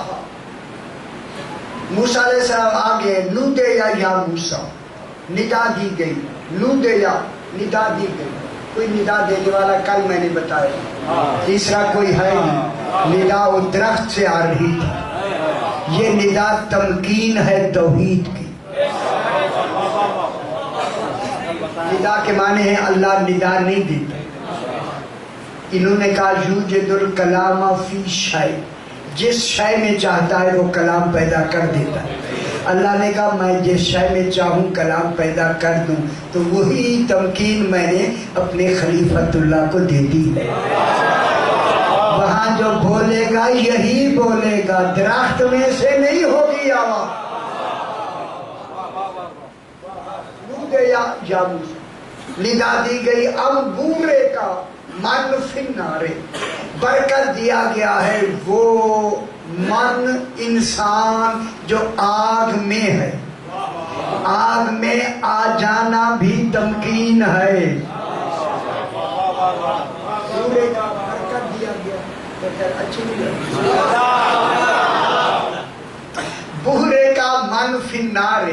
موسیٰ علیہ السلام آگے نودے یا موسیٰ، ندا دی گئی. نودے یا ندا دی گئی. کوئی ندا دینے والا کل میں نے بتایا. تیسرا کوئی ہے نہیں. ندا وہ درخت سے آ رہی تھی. یہ ندا تمکین ہے توحید کی. ندا کے معنی ہے اللہ ندا نہیں دیتا. انہوں نے کہا یوجد الکلام فی شے، جس شے میں چاہتا ہے وہ کلام پیدا کر دیتا ہے۔ اللہ نے کہا میں جس شے میں چاہوں کلام پیدا کر دوں، تو وہی تمکین میں نے اپنے خلیفۃ اللہ کو دے دی ہے۔ وہاں جو بولے گا یہی بولے گا، درخت میں سے نہیں ہوگی آواز۔ یا ندا دی گئی انگورے کا من فی النار، برکت دیا گیا ہے وہ من انسان جو آگ میں ہے، آگ میں آ جانا بھی تمکین ہے۔ انگورے کا برکت دیا گیا، اچھی بہرے کا من فی النار،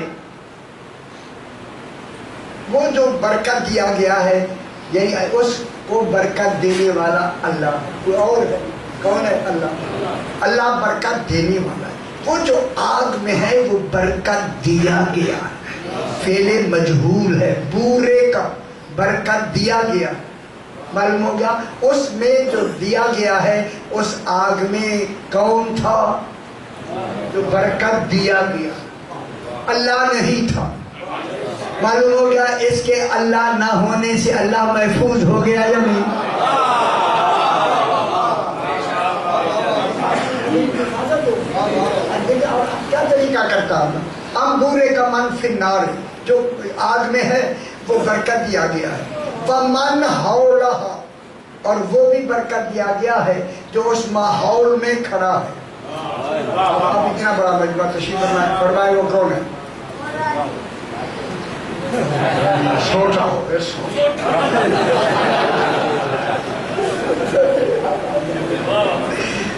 وہ جو برکت دیا گیا ہے، یعنی اس کو برکت دینے والا اللہ، کوئی اور ہے؟ کون ہے؟ اللہ۔ اللہ برکت دینے والا ہے۔ وہ جو آگ میں ہے وہ برکت دیا گیا ہے، فعل مجہول ہے، بورے کا برکت دیا گیا، معلوم ہو گیا۔ اس میں جو دیا گیا ہے اس آگ میں کون تھا جو برکت دیا گیا؟ اللہ نہیں تھا، معلوم ہو گیا۔ اس کے اللہ نہ ہونے سے اللہ محفوظ ہو گیا یا نہیں؟ کیا طریقہ کرتا ہے؟ انگورے کا من فی النار، جو آگ میں ہے وہ برکت دیا گیا ہے۔ ومن حولہ، اور وہ بھی برکت دیا گیا ہے جو اس ماحول میں کھڑا ہے۔ اب اتنا بڑا مجمع تشریف فرمائے، وہ کون ہے؟ سوچا ہو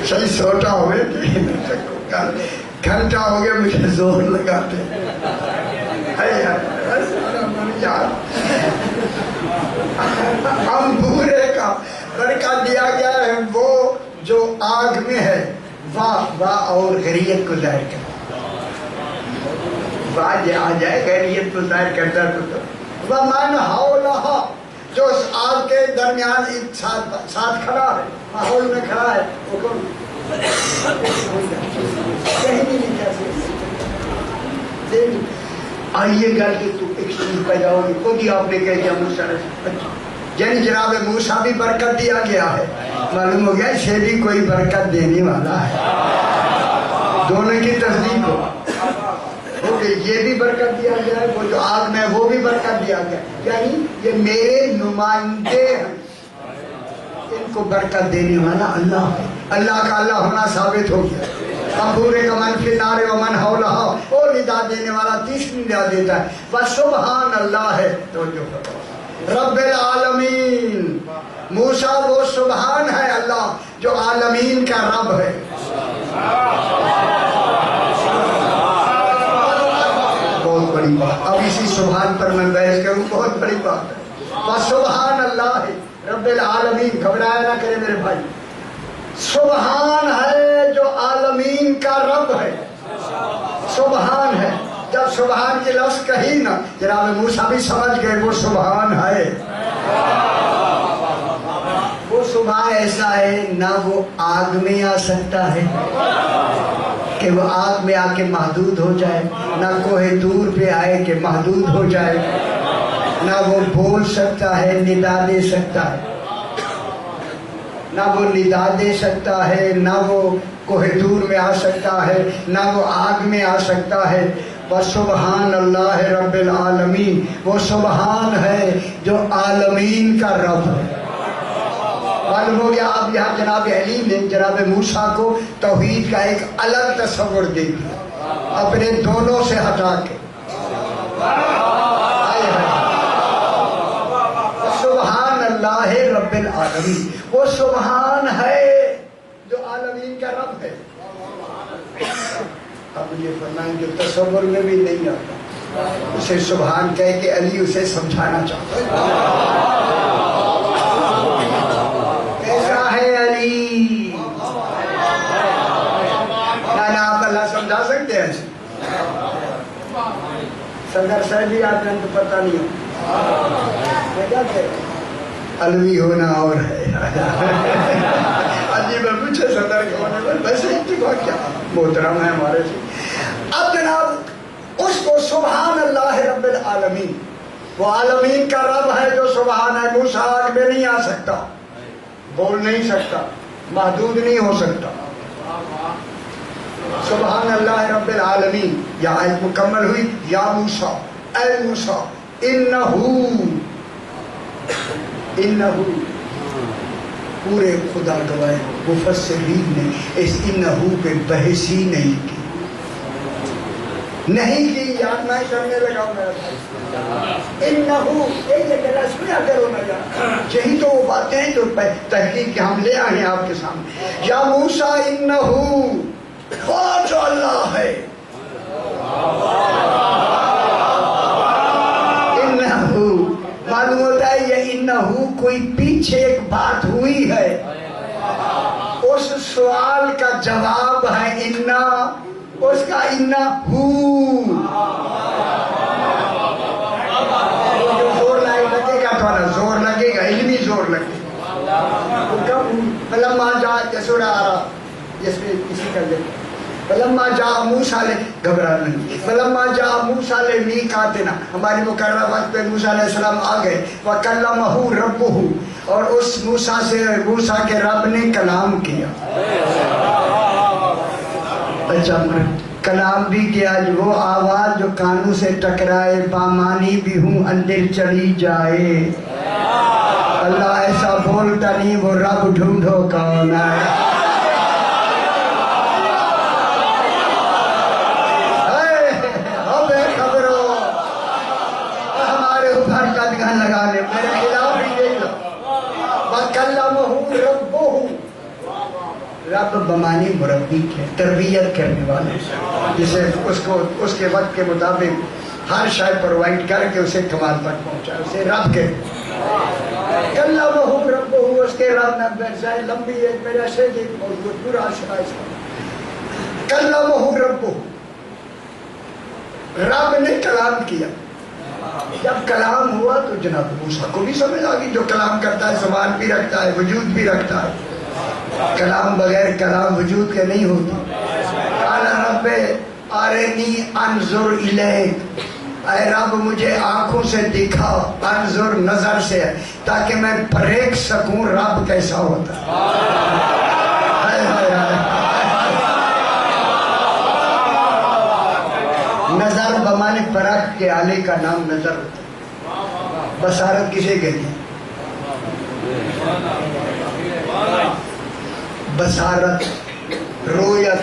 صحیح، سوچا ہوئے گھنٹہ ہو گیا مجھے زور لگاتے۔ انگورے کا برکت دیا گیا ہے وہ جو آگ میں ہے، واہ واہ، اور غریت کو ظاہر کرتا، واہ آ جائے غیریت کو ظاہر کرتا تو ومن حولہ، جو اس آگ کے درمیان ساتھ کھڑا ہے، ماحول میں کھڑا ہے، وہ کون؟ کہیں بھی نہیں کہہ سکتے۔ آئیے گل کہ تو ایک چیز پیدا ہوگی، خود ہی آپ نے کہہ دیا موسیٰ یعنی جناب موسیٰ بھی برکت دیا گیا ہے، معلوم ہو گیا اسے بھی کوئی برکت دینے والا ہے، دونوں کی تصدیق ہو۔ یہ بھی برکت دیا گیا ہے، وہ جو آگ میں وہ بھی برکت دیا گیا، یعنی یہ میرے نمائندے ہیں، ان کو برکت دینے والا اللہ ہے۔ اللہ کا اللہ ہونا ثابت ہو گیا۔ انگورے کا من فی النار ومن حولہ، اور ندا دینے والا تیسری ندا دیتا ہے، وسبحان اللہ ہے تو جو رب العالمین۔ موسیٰ وہ سبحان ہے اللہ جو عالمین کا رب ہے۔ بڑی بات، اب اسی سبحان پر میں بحث کروں، بہت بڑی بات ہے۔ وسبحان اللہ رب العالمین، گھبرایا نہ کرے میرے بھائی، سبحان ہے جو عالمین کا رب ہے، سبحان ہے۔ جب سبحان کی لفظ کہی نا، جناب موسیٰ بھی سمجھ گئے وہ سبحان ہے۔ وہ سبحان ایسا ہے، نہ وہ آگ میں آ سکتا ہے کہ وہ آگ میں آ کے محدود ہو جائے، نہ کوہ دور پہ آئے کہ محدود ہو جائے، نہ وہ بول سکتا ہے، ندا دے سکتا ہے، نہ وہ ندا دے سکتا ہے، نہ وہ کوہ دور میں آ سکتا ہے، نہ وہ آگ میں آ سکتا ہے۔ وسبحان اللہ رب العالمین، وہ سبحان ہے جو عالمین کا رب ہے۔ معلوم ہو گیا۔ اب یہاں جناب علی نے جناب موسیٰ کو توحید کا ایک الگ تصور دے دیا، اپنے دونوں سے ہٹا کے۔ سبحان اللہ رب العالمین، وہ سبحان ہے جو عالمین کا رب ہے۔ اب یہ فرمائیں جو تصور میں بھی نہیں آتا، اسے سبحان کہہ کے علی اسے سمجھانا چاہتا ہے۔ آپ اللہ سمجھا سکتے ہیں؟ صدر صاحب بھی آتے ہیں تو پتہ نہیں ہو علوی ہونا اور ہے عجیب ہے، مجھے صدر کے ہونے پر ویسے اتفاق کیا محترم ہے ہمارے سے. اب جناب اس کو سبحان اللہ رب العالمین، وہ عالمین کا رب ہے جو سبحان ہے. موسیٰ آگ میں نہیں آ سکتا، بول نہیں سکتا، محدود نہیں ہو سکتا. سبحان اللہ رب العالمین. یہ آیت مکمل ہوئی. یا موسیٰ، اے موسیٰ، انہو پورے خدا گواہ مفسرین نے اس انہو پہ بحث ہی نہیں کی. یاد نہیں کرنے لگا میں. انہو ایک جگہ سنا کرو نا یار، یہی تو وہ باتیں ہیں جو تحقیق کے ہم لے آئے ہیں آپ کے سامنے. یا موسیٰ انہو، وہ جو اللہ ہے، انہو معلوم ہوتا ہے یہ انہو کوئی پیچھے ایک بات ہوئی ہے، اس سوال کا جواب ہے انا، اس کا انا ہو. زور لگے گا تھوڑا، زور لگے گا، علمی زور لگے گا. فلما جاء سورہ آ رہا جس میں کسی کا ذکر، فلما جاء موسیٰ گھبرانا نہیں، فلما جاء موسیٰ لمیقاتنا، ہماری مقررہ وقت پہ موسیٰ علیہ السلام آ گئے. وکلمہ ربہ، اور اس موسیٰ سے موسیٰ کے رب نے کلام کیا. اچھا کلام بھی کیا، وہ آواز جو کانوں سے ٹکرائے، پامانی بھی ہوں اندر چلی جائے. اللہ ایسا بولتا نہیں، وہ رب ڈھونڈو کون ہے. لگا لے میرے خلاف ہی دیکھ لو. وَكَلَّمَهُ رَبُّهُ، رب بمانی مربی کے تربیت کرنے والے، جسے اس کے وقت کے مطابق ہر شے پرووائڈ کر کے اسے کمال تک پہنچا، اسے رب کے. کلمہ ربہ، اس کے رب نے لمبی ایک میرا سے پورا شرائع. کلمہ ربہ، رب نے کلام کیا. جب کلام ہوا تو جناب موسیٰ کو بھی سمجھ آ گئی، جو کلام کرتا ہے زبان بھی رکھتا ہے، وجود بھی رکھتا ہے. کلام بغیر کلام وجود کے نہیں ہوتی. قال رب ارنی انظر الیک، اے رب مجھے آنکھوں سے دکھا، انظر نظر سے، تاکہ میں پریکھ سکوں رب کیسا ہوتا ہے. نظر بمانے پرکھ کے آلے کا نام نظر ہوتا ہے. بصارت کسے کہتے ہیں؟ بصارت، رویت،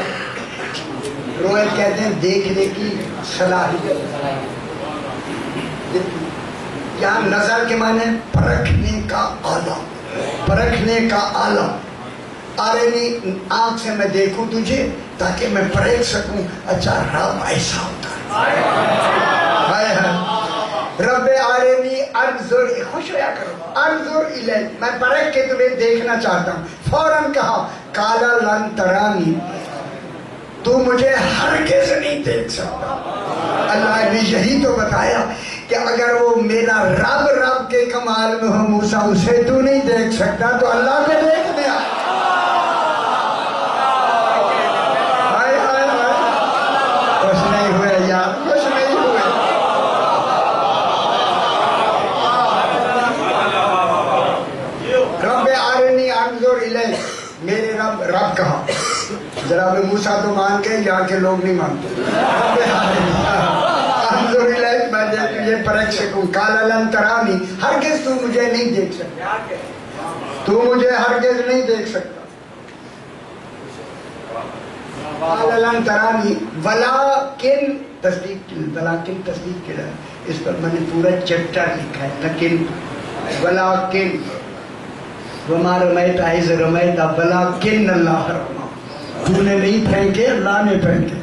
رویت کہتے ہیں دیکھنے کی صلاحیت. یہاں نظر کے معنی پرکھنے کا آلہ، پرکھنے کا آلہ. آرینی، آنکھ سے میں دیکھوں تجھے تاکہ میں پرکھ سکوں اچھا رب ایسا ہوتا ہے. رب آرینی انظر، خوش ہویا کرو، انظر الیک، میں پرکھ کے تمہیں دیکھنا چاہتا ہوں. فوراً کہا قال لن ترانی، تو مجھے ہرگز نہیں دیکھ سکتا. اللہ نے یہی تو بتایا کہ اگر وہ میرا رب کے کمال میں ہو موسیٰ، اسے تو نہیں دیکھ سکتا تو اللہ کو دیکھ دیا. خوش نہیں ہوئے یار، خوش نہیں ہوئے. رب ارنی انظر الیک، میرے رب کہا. جناب موسیٰ تو مان کے، یہاں کے لوگ نہیں مانتے. انظر الیک، میں تجھے پرکھ سکوں. قال لن ترانی، ہرگز تو مجھے نہیں دیکھ سکتا، تو مجھے ہرگز نہیں دیکھ سکتا. قال لن ترانی ولکن، تصدیق کے لئے اس پر میں نے پورا چیپٹر لکھا ہے. لیکن ولکن وما رمیت اذ رمیت ولکن اللہ رمی، تو نے نہیں پھینکے، اللہ نے پھینکے.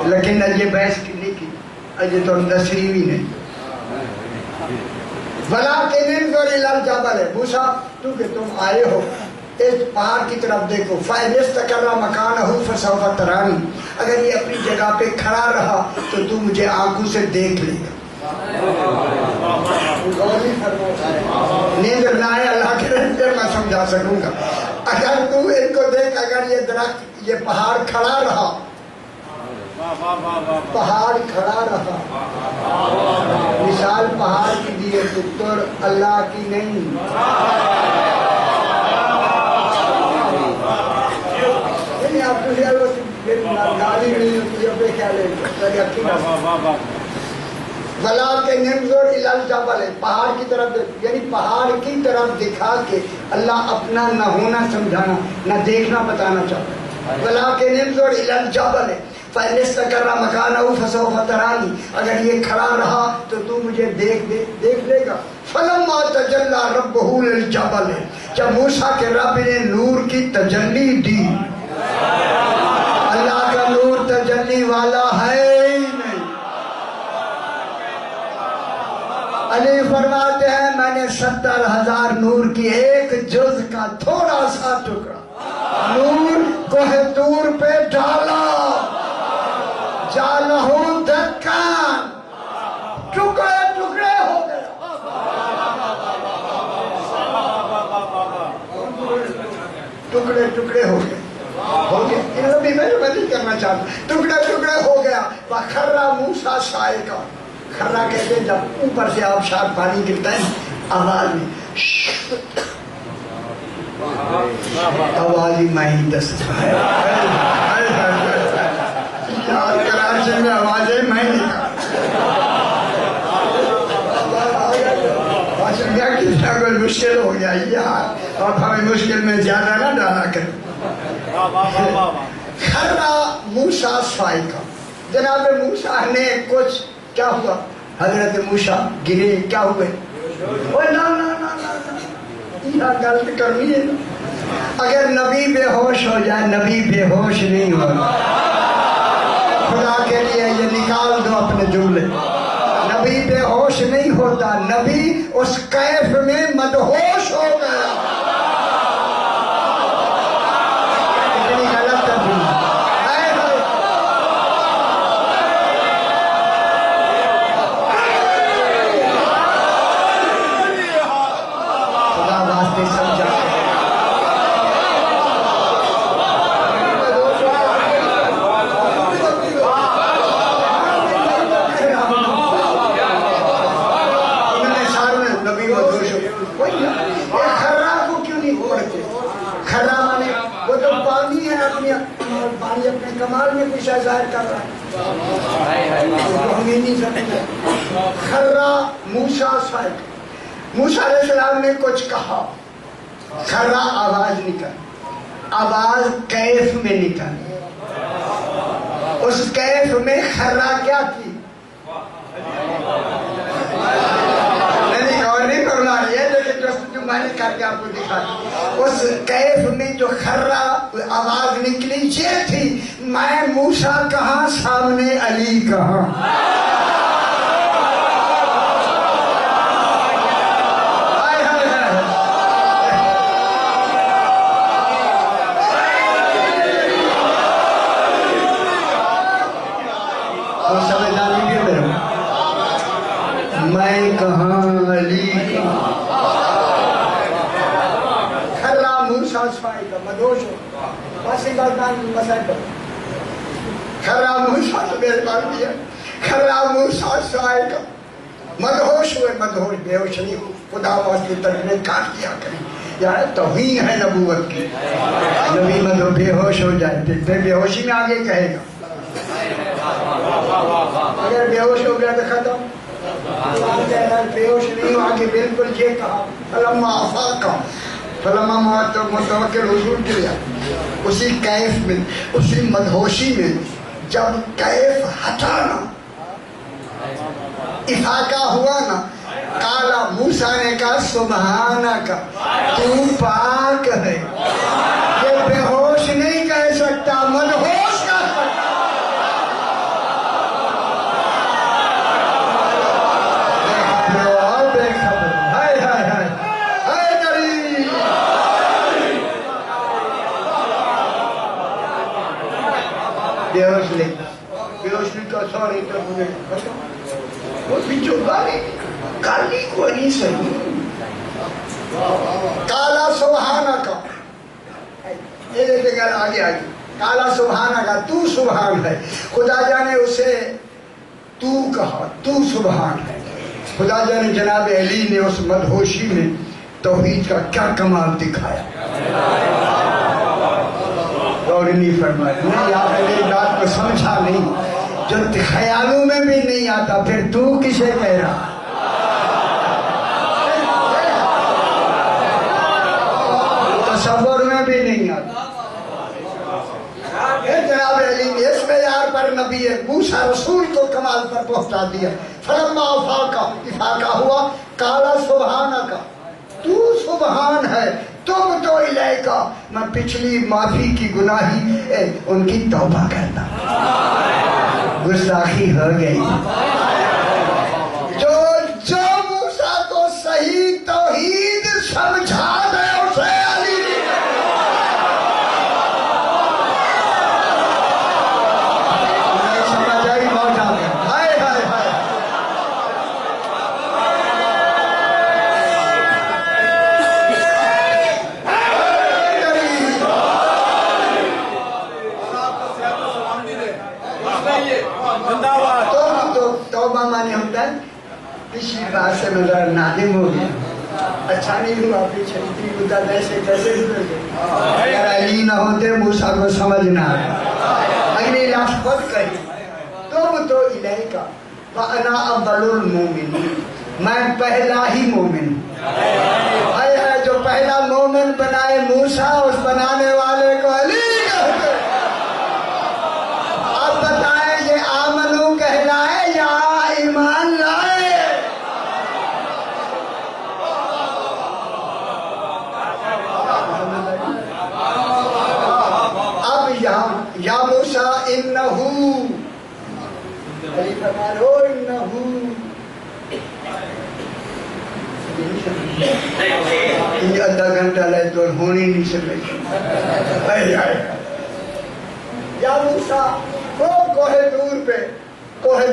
لیکن یہ بحث نہیں کی، اجے تو نصری بھی نہیں. ولکن انظر الی الجبل، موسیٰ تو کہ تم آئے ہو اس پہاڑ کی طرف دیکھو. فَإِنِ اسْتَقَرَّ مَكَانَهُ فَسَوْفَ تَرَانِي، اگر یہ اپنی جگہ پہ کھڑا رہا تو تو مجھے آنکھوں سے دیکھ لے گا. نیند نہ آئے اللہ کے رہتے میں سمجھا سکوں گا. اگر تو ان کو دیکھ, اگر یہ درخت یہ پہاڑ کھڑا رہا, پہاڑ کھڑا رہا, مثال پہاڑ کی دیے تو اللہ کی نہیں. آپ گالی نہیں ہوتی ہے, خیال ہے ولا کے نمزور الجبل, پہاڑ کی طرف, یعنی پہاڑ کی طرف دکھا کے اللہ اپنا نہ ہونا سمجھانا, نہ دیکھنا بتانا چاہتا ہے. ولا کے نمزور الجبل فاستقر مکانہ فسوف ترانی, اگر یہ کھڑا رہا تو تو مجھے دیکھ لے گا. فلما تجلی ربہ للجبل, جب موسیٰ کے رب نے نور کی تجلی دی, اللہ کا نور تجلی والا ہے نہیں. علی فرماتے ہیں میں نے 70,000 نور کی ایک جز کا تھوڑا سا ٹکڑا نور کوہ طور پہ ڈالا, جالہو دکان, ٹکڑے ٹکڑے ہو گئے. ٹکڑے ٹکڑے ہو گئے, ہو گیا. انہوں بھی میں نہیں کرنا چاہتا, ٹکڑے ٹکڑے ہو گیا. وَخَرَّ مُوسَىٰ صَاعِقًا, کھرا کہتے ہیں جب اوپر سے آبشار پانی گرتا ہے آواز میں, آواز ہی میں ہی دست کراچی میں آوازیں میں ہی کتنا کوئی مشکل ہو گیا یار, اور ہمیں مشکل میں زیادہ نہ ڈالا کریں. کھرا موسیٰ صاعقا, جناب موسیٰ نے کچھ کیا ہوا, حضرت موسیٰ گرے, کیا ہوئے؟ یہ غلط کرنی ہے. اگر نبی بے ہوش ہو جائے, نبی بے ہوش نہیں ہو, خدا کے لیے یہ نکال دو اپنے جملے. نبی بے ہوش نہیں ہوتا, نبی اس کیف میں مدہوش ہو گیا. اتنی غلط ترجمہ. پانی اپنے کمال میں کچھ ظاہر کر رہا ہے, ہمیں نہیں سمجھا. کھرا موسیٰ صاعقا, موسیٰ علیہ السلام نے کچھ کہا, کھرا آواز نکل, آواز کیف میں نکل. اس کیف میں کھرا کیا تھی, نہیں کرنا ہے لیکن جو میں نے کر کے آپ کو دکھا دی. اس کیف میں جو کھرا آواز نکلی یہ تھی, میں موسیٰ کہاں, سامنے علی کہاں. میں کہاں علی کہاں. کھرا موسیٰ صاعقا, مدہوش ہو, بس ایک بات مسائل کرو. کھرا موسیٰ تو میرے بات بھی ہے, کھرا موسیٰ صاعقا, مدہوش ہوئے. مدہوش بے ہوش نہیں, خدا واسطے ترجمے کاٹ دیا کریں یار, توہین ہے نبوت کی. نبی بے ہوش ہو جائے پھر بے ہوشی میں آگے کہے گا, اگر بے ہوش ہو گیا تو ختم. بے ہوش نہیں ہو, آگے بالکل یہ کہا فلما افاقا, فلما متوکل حضور کے لیے اسی کیف میں, اسی مدہوشی میں جب کیف ہٹانا افاقہ ہوا نا, کالا موسیٰ نے کہا سبحانک, تو پاک ہے. یہ بے ہوش نہیں کہہ سکتا, مدہوش کہہ سکتا. بے ہوش نہیں کا سوری تو مجھے وہ بھی جو گالی کر علی کو علی صحیح کالا سبحانہ کا یہ دیکھتے گا آگے آگے کالا سبحانہ کا تو سبحان ہے خدا جانے اسے تو کہا تو سبحان ہے خدا جانے جناب علی نے اس مدہوشی میں توحید کا کیا کمال دکھایا اور نہیں فرمایا نہیں آپ میری بات کو سمجھا نہیں جو خیالوں میں بھی نہیں آتا پھر تو کسے کہہ رہا تصور میں بھی نہیں آتا جناب علی نے اس معیار پر نبی موسیٰ رسول کو کمال پر پہنچا دیا فلما افاقہ ہوا کالا سبحانہ کا تو سبحان ہے تم تو الیکا میں پچھلی معافی کی گناہی ان کی توبہ کرتا گستاخی ہو گئی جو موسیٰ کو صحیح توحید سمجھا دے اسے علی سمجھ آئی بہت آگے ہائے ہائے ہائے توبہ مانے ہوتا ہے پچھلی بات سے میں ذرا نادم ہو گیا اچھا نہیں ہوا پیچھے اتنی مدت ایسے کیسے گزر گئے اگر علی نہ ہوتے موسیٰ کو سمجھ نہ آیا اگلی لفظ خود کہی تم تو الیکا وانا اول المومنین میں پہلا ہی مومن ہوں اے جو پہلا مومن بنائے موسیٰ اس بنانے والے کو علی کہتے اب بتائیں یہ آمنو کہلائے یا ایمان لائے اب یا موسیٰ انہو علی فرمان ہو انہو یہ آدھا گھنٹہ لے تو ہونی نہیں سکے یا موسیٰ کوہ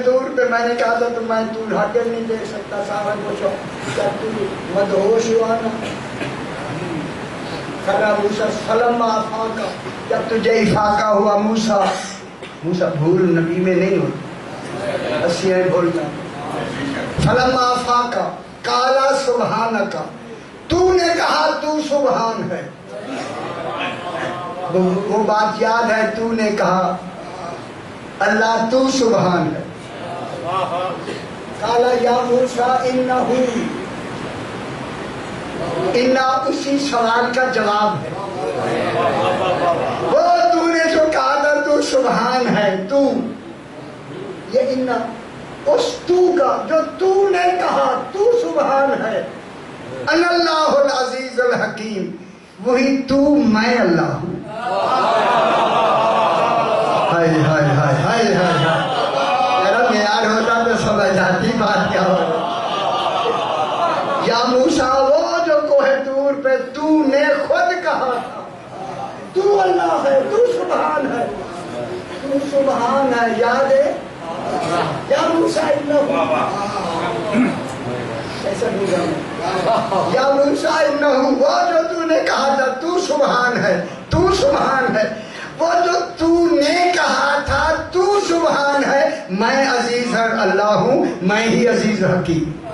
دور پہ میں نے کہا تھا تو میں تو ہٹے نہیں دیکھ سکتا صاحب پوچھو کیا تو مدہوش ہوا نا کھڑا موسیٰ فلما افاقہ جب تجھے افاقہ ہوا موسیٰ بھول نبی میں نہیں ہوتا اسیاں بھولتا فلما افاقہ کالا سبحانکا تو نے کہا تو سبحان ہے وہ بات یاد ہے تو نے کہا اللہ تو سبحان ہے کالا یا موسیٰ انہو انہا اسی سوال کا جواب ہے وہ تو نے جو کہا تھا تو سبحان ہے تو یہ انہا اس تو کا جو تو نے کہا تو سبحان ہے ان اللہ العزیز الحکیم وہی تو میں اللہ ہوں ہائے ہائے ہائے ہائے ہائے میرا معیار ہوتا تو سمجھ آتی بات کیا ہو یا موسیٰ وہ جو کوہ طور پہ تو نے خود کہا تھا تو اللہ ہے تو سبحان ہے یاد ہے یا موسیٰ ایسا بھول یا موسیٰ انہو وہ جو تو نے کہا تھا تو سبحان ہے وہ جو تو نے کہا تھا تو سبحان ہے میں عزیز اللہ ہوں میں ہی عزیز حکیم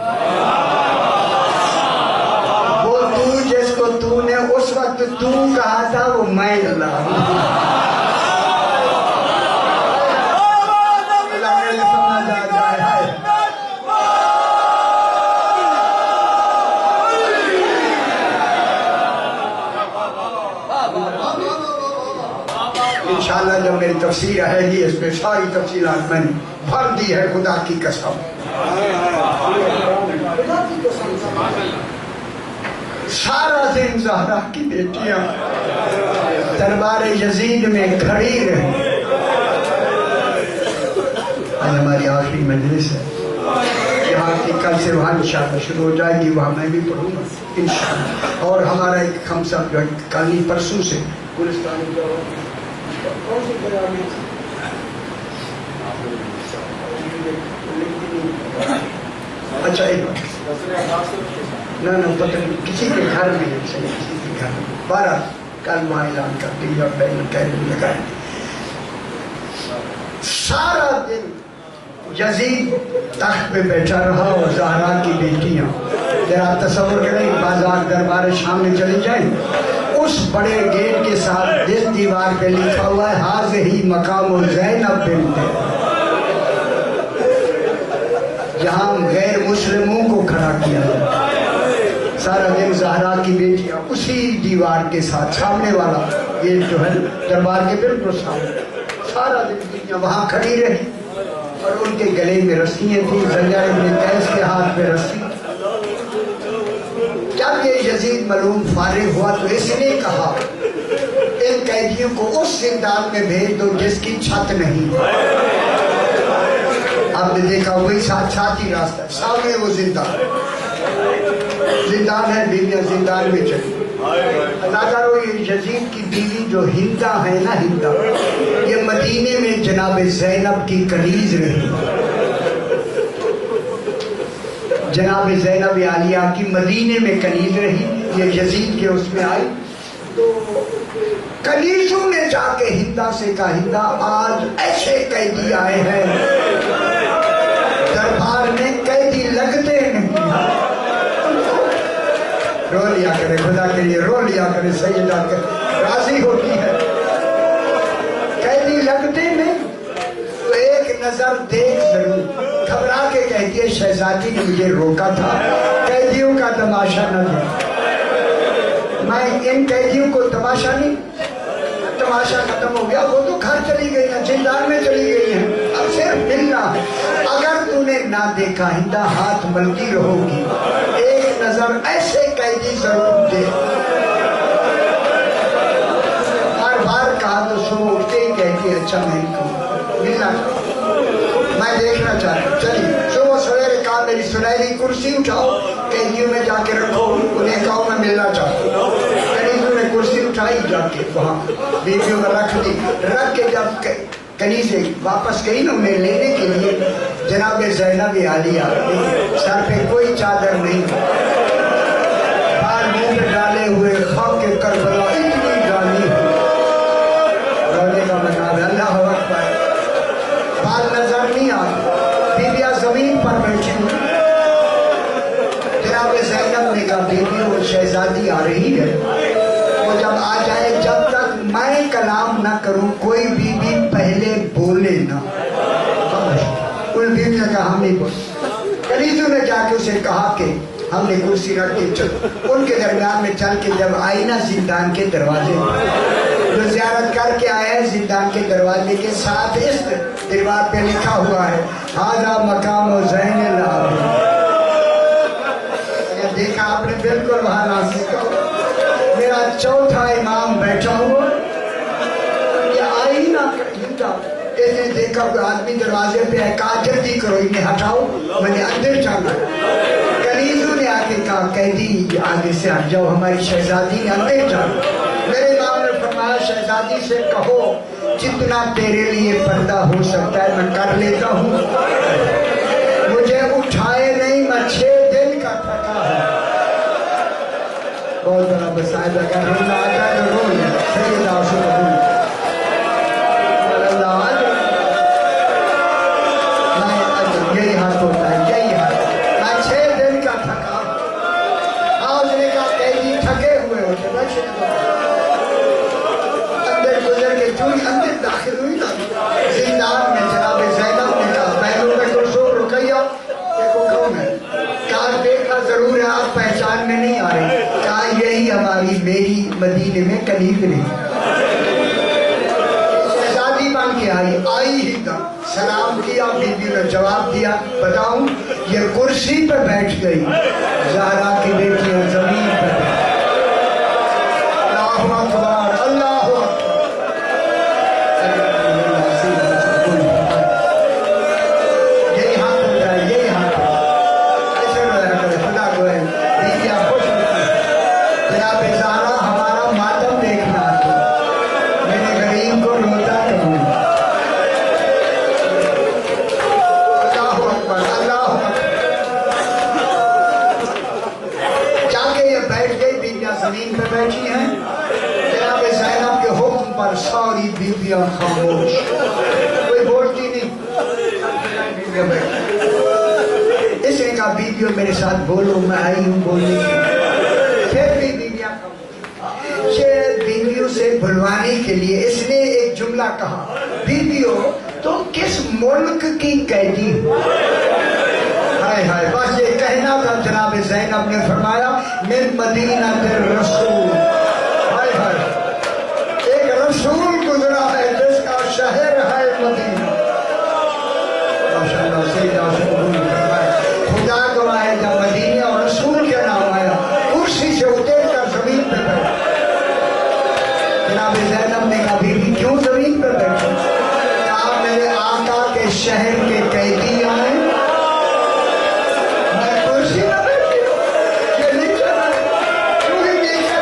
وہ تو جس کو تو نے اس وقت تو کہا تھا وہ میں اللہ ہوں انشاءاللہ جب میری تفسیر ہے گی اس پہ ساری تفصیلات میں نے بھر دی ہے خدا کی قسم سارا دن زہرا کی بیٹیاں دربار یزید میں کھڑی رہی آج ہماری آخری مجلس ہے یہاں کی کل سے وہاں انشاءاللہ شروع ہو جائے گی وہاں میں بھی پڑھوں گا انشاءاللہ اور ہمارا ایک خمسہ جو ہے کل پرسوں سے گلستان کون سی جگہ میں اچھا ایک نہ پتہ نہیں کسی کے گھر میں ہے، کسی کے گھر میں 12 کل وہاں اعلان کر دیا بین کہنے لگائے. سارا دن یزید تخت پہ بیٹھا رہا اور زہرا کی بیٹیاں، ذرا تصور کریں بازار دربار شام میں چلی جائیں، اس بڑے گیٹ کے ساتھ جس دیوار پہ لکھا ہوا ہے حاضہ مقام زینب بنت، جہاں غیر مسلموں کو کھڑا کیا. سارا دن زہرا کی بیٹیاں اسی دیوار کے ساتھ، سامنے والا گیٹ جو ہے دربار کے بالکل سامنے، سارا دن بیٹیاں وہاں کھڑی رہی اور ان کے گلے میں رسیاں تھیں، زلیہ ابن قیس کے ہاتھ میں رسی. جب یہ یزید ملعون فارغ ہوا تو اس نے کہا ان قیدیوں کو اس زندان میں بھیج دو جس کی چھت نہیں. آپ نے دیکھا وہی ساتھ ہی راستہ سامنے وہ زندان ہے، بیویاں زندان میں چلی. اللہ کرو یہ یزید کی بیوی جو ہندا ہے نا، ہندا یہ مدینے میں جناب زینب کی کنیز رہی. جناب زینب عالیہ کی مدینے میں کنیز رہی. یہ یزید کے اس میں آئی تو کنیزوں نے جا کے ہندا سے کہا ہندا آج ایسے قیدی آئے ہیں دربار میں قیدی لگتے نہیں. رو لیا کرے خدا کے لیے، رو لیا کرے سیدہ راضی ہوتی ہے. قیدی لگتے نہیں تو ایک نظر دیکھ ضرور. گھبرا کے کہتی ہے شہزادی نے مجھے روکا تھا قیدیوں کا تماشا نہ دے. میں ان قیدیوں کو تماشا نہیں، تماشا ختم ہو گیا، وہ تو گھر چلی گئی ہیں، زندان میں چلی گئی ہیں، اب صرف ملنا. اگر تو نے نہ دیکھا ہندا ہاتھ ملتی رہو گی، ایک نظر ایسے قیدی ضرور دے. بار بار کہا تو صبح اٹھتے ہی کہتی ہے اچھا میں ملنا میں دیکھنا چاہتا ہوں. چلیے صبح سویرے کہا میری سنہری کرسی اٹھاؤ قیدیوں میں جا کے رکھو، انہیں کہو میں ملنا چاہتا ہوں. کنیزوں نے کرسی اٹھائی جا کے وہاں بیویوں میں رکھ دی. رکھ کے جب کنیزیں واپس گئی نا انہیں لینے کے لیے، جناب زینب عالیہ سر پہ کوئی چادر نہیں، بال منہ پہ ڈالے ہوئے خاک کے کربلا اتنی ڈالی رونے کا مقام ہے. اللہ اکبر. بال نظر نہیں آتے، بیویاں زمین پر بیٹھی ہوئی. جناب زینب نے کہا بیوی وہ شہزادی آ رہی ہے، وہ جب آ جائے جب تک میں کلام نہ کروں کوئی بیوی پہلے بولے نہ. ان بیوی نے کہا ہم نہیں بول. کنیزوں نے جا کے اسے کہا کہ ہم نے کرسی رکھ کے چل ان کے درمیان میں چل کے جب آئی نا زندان کے دروازے جو زیارت کر کے آیا ہے زندان کے دروازے کے ساتھ اس دیوار پہ لکھا ہوا ہے حاضہ مقام زین العابدین. دیکھا آپ نے بالکل وہاں ناصر کو میرا چوتھا امام بیٹھا ہوا، یہ آئی نا ہندا. اس نے دیکھا کوئی آدمی دروازے پہ ہے، کہا جلدی کرو انہیں ہٹاؤ میں نے اندر جانا. کنیزوں نے آ کے کہا قیدی آگے سے ہٹ جاؤ، ہماری شہزادی نے اندر جانا. میرے امام نے فرمایا شہزادی سے کہو جتنا تیرے لیے پردہ ہو سکتا ہے میں کر لیتا ہوں، مجھے اٹھائے نہیں، میں 6 دن کا تھکا ہوں. بہت بڑا بسائد اگر رونا آتا ہے تو رو لیں. سید آسو یہی ہاتھ ہوتا ہے، یہی ہاتھ. میں 6 دن کا تھکا. آج نے کہا قیدی تھکے ہوئے ہوتے اندر گزر کے چوری اندر داخل ہوئی نا زندان میں. جناب زینب نے کہا پہلو میں کلثوم رقیہ دیکھو کون ہے. کہا دیکھنا ضرور ہے آپ پہچان میں نہیں آ رہی. کہا یہی ہماری میری مدینے میں کنیز نہیں. شہزادی بن کے آئی ہی تھا، سلام کیا، بیوی نے جواب دیا بتاؤں. یہ کرسی پہ بیٹھ گئی، زہرا کی بیٹیاں زمین پہ. اللہ اکبر اللہ اکبر. یہی ہاتھ ہوتا ہے، یہی ہاتھ ایسے رہا کرے. خدا کو ہے بیویاں خوش ہوتی ہیں. جناب زہرا ہمارا ماتم دیکھنا آتی، میرے غریب کو روتا کروں. اللہ اکبر اللہ اکبر. زمین پہ بیٹھی ہیں جناب زینب کے حکم پر ساری بیویاں خاموش کوئی بولتی نہیں اس نے کہا بیویوں میرے ساتھ بولو میں آئی ہوں بولنے کے پھر بھی بیویاں بیویوں سے بلوانے کے لیے اس نے ایک جملہ کہا بیویوں تم کس ملک کی قیدی ہو ہائے ہائے بس یہ کہنا تھا جناب زینب نے فرمایا من مدینہ الرسول ہائے ہائے ایک رسول گزرا ہے جس کا شہر ہے مدینہ ماشاءاللہ سیدہ خدا گواہ ہے جب مدینہ اور رسول کے نام آیا کرسی سے اتر کر زمین پہ بیٹھا جناب زینب نے کہا بیوی کیوں زمین پہ بیٹھے کہا میرے آقا کے شہر کے قیدی آئے میں کرسی نہ بیٹھی یہ نیچے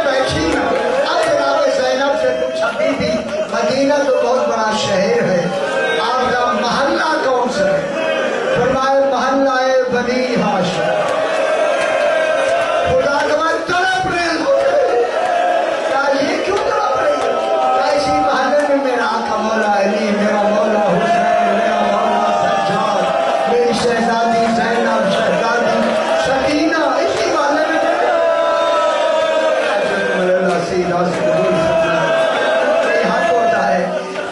بیٹھی نا اب جناب زینب سے پوچھا بیوی مدینہ تو بہت بڑا شہر ہے آپ کا محلہ کون سا ہے فرمائے محلہ بنی ہاشم خدا کا تڑپ رہے ہو کیا یہ کیوں تڑپ رہی ہے ایسی محلے میں میرا آقا مولا علی میرا مولا حسین میرا مولا سجاد میری شہزادی زینب شہزادی سکینہ اسی محلے میں اللہ سیدھا سے قبول فرمائے یہ حق ہوتا ہے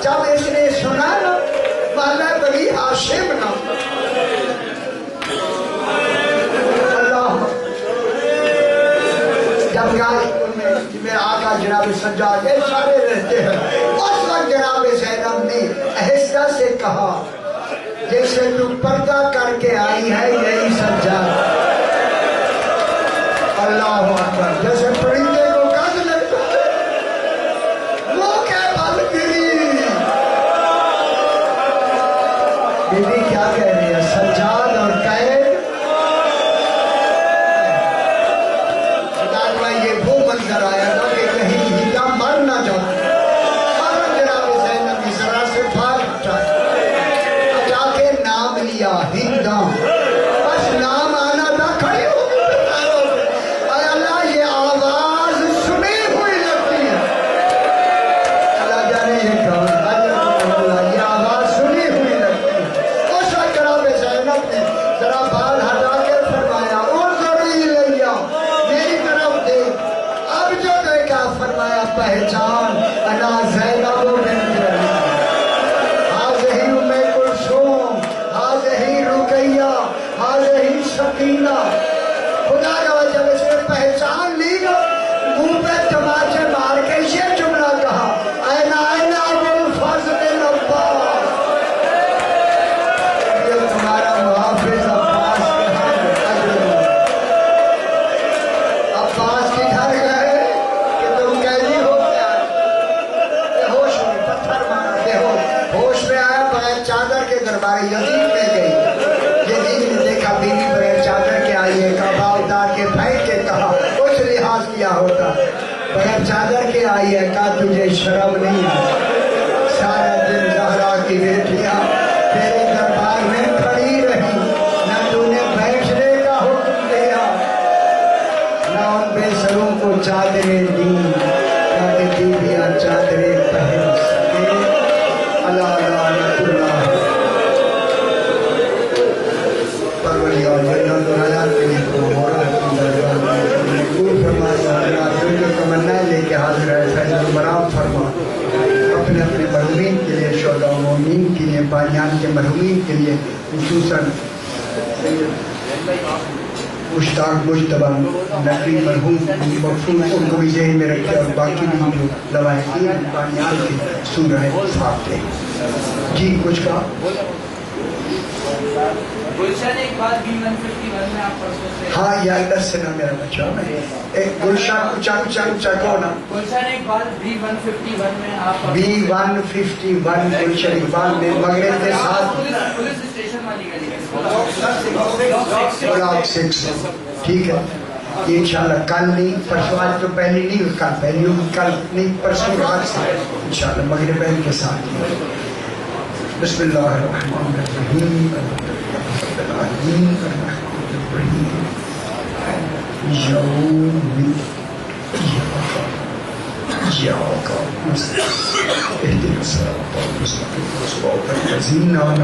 جب اس نے سنا نا محلہ بنی ہاشم نا میرا آقا جناب سجاد سارے رہتے ہیں اس وقت جناب زینب نے آہستہ سے کہا جیسے تو پردہ کر کے آئی ہے یہی سجاد اللہ اکبر جیسے پرندے کو گز لگتا ہے وہ کیا بات گری بیوی کیا کہہ رہی ہے سجاد اور قید منظر آیا تھا کہ کہیں ہیلا مر نہ جائے اور جناب زینب نے ذرا سے بھاگ جا کے نام لیا ہندا بس نام آنا تھا کھڑی ہو گئی اے اللہ یہ آواز سنی ہوئی لگتی ہے اللہ جانے یہ کون یہ آواز سنی ہوئی لگتی ہے اس وقت جناب زینب نے ذرا بال ہٹا کے فرمایا اور ضروری لیا میری طرف دیکھ اب جو دیکھا فرمایا پہچان انا زینب بنت علی هذه ام کلثوم هذه رقیہ هذه سکینہ خدا کا جب اس نے پہچان لی نا منہ پہ تماچے مار کے یہ جملہ کہا اینا اینا ابو الفضل العباس یہ تمہارا محافظ عباس کہاں ہے عباس کدھر گئے چادر کے دربار یزید میں گئی یزید نے دیکھا بیوی بغیر چادر کے آئی ہے کعبہ اتار کے پھینک کے کہا کچھ لحاظ کیا ہوتا بغیر چادر کے آئی ہے کہا تجھے شرم نہیں ہے سارا دن زہرا کی بیٹیاں تیرے دربار میں کھڑی رہی نہ تو نے بیٹھنے کا حکم دیا نہ ان بے سروں کو چادریں دی تاکہ بیویاں چادریں پہن سکے اللہ لے کے حاضر ہے فیض المرام فرما اپنے اپنے مرحومین کے لیے شہداء و مومنین کے لیے بانیان کے مرحومین کے لیے خصوصاً مشتاق مجتبی نقی مرحوم مغفور ان کو بھی ذہن میں رکھے اور باقی بھی جو لواحقین بانیان کے سورہ فاتحہ جی کچھ کہا گلشن ایک بات B151 میں آپ پرسوں سے ہاں یا اللہ سے نہ میرا بچہ ایک گلشن اچھا کہو نا گلشن ایک بات B151 میں آپ B151 گلشن اقبال میں مغرب کے ساتھ پولیس اسٹیشن والی گلی بلاک 6 ٹھیک ہے یہ انشاءاللہ کل نہیں پرسوں آج تو پہلی نہیں کل پہلی ہوگی کل نہیں پرسوں رات سے انشاءاللہ مغرب کے ساتھ بسم اللہ الرحمن الرحیم یوم إياك نستعين اهدنا الصراط المستقيم صراط الذين أنعمت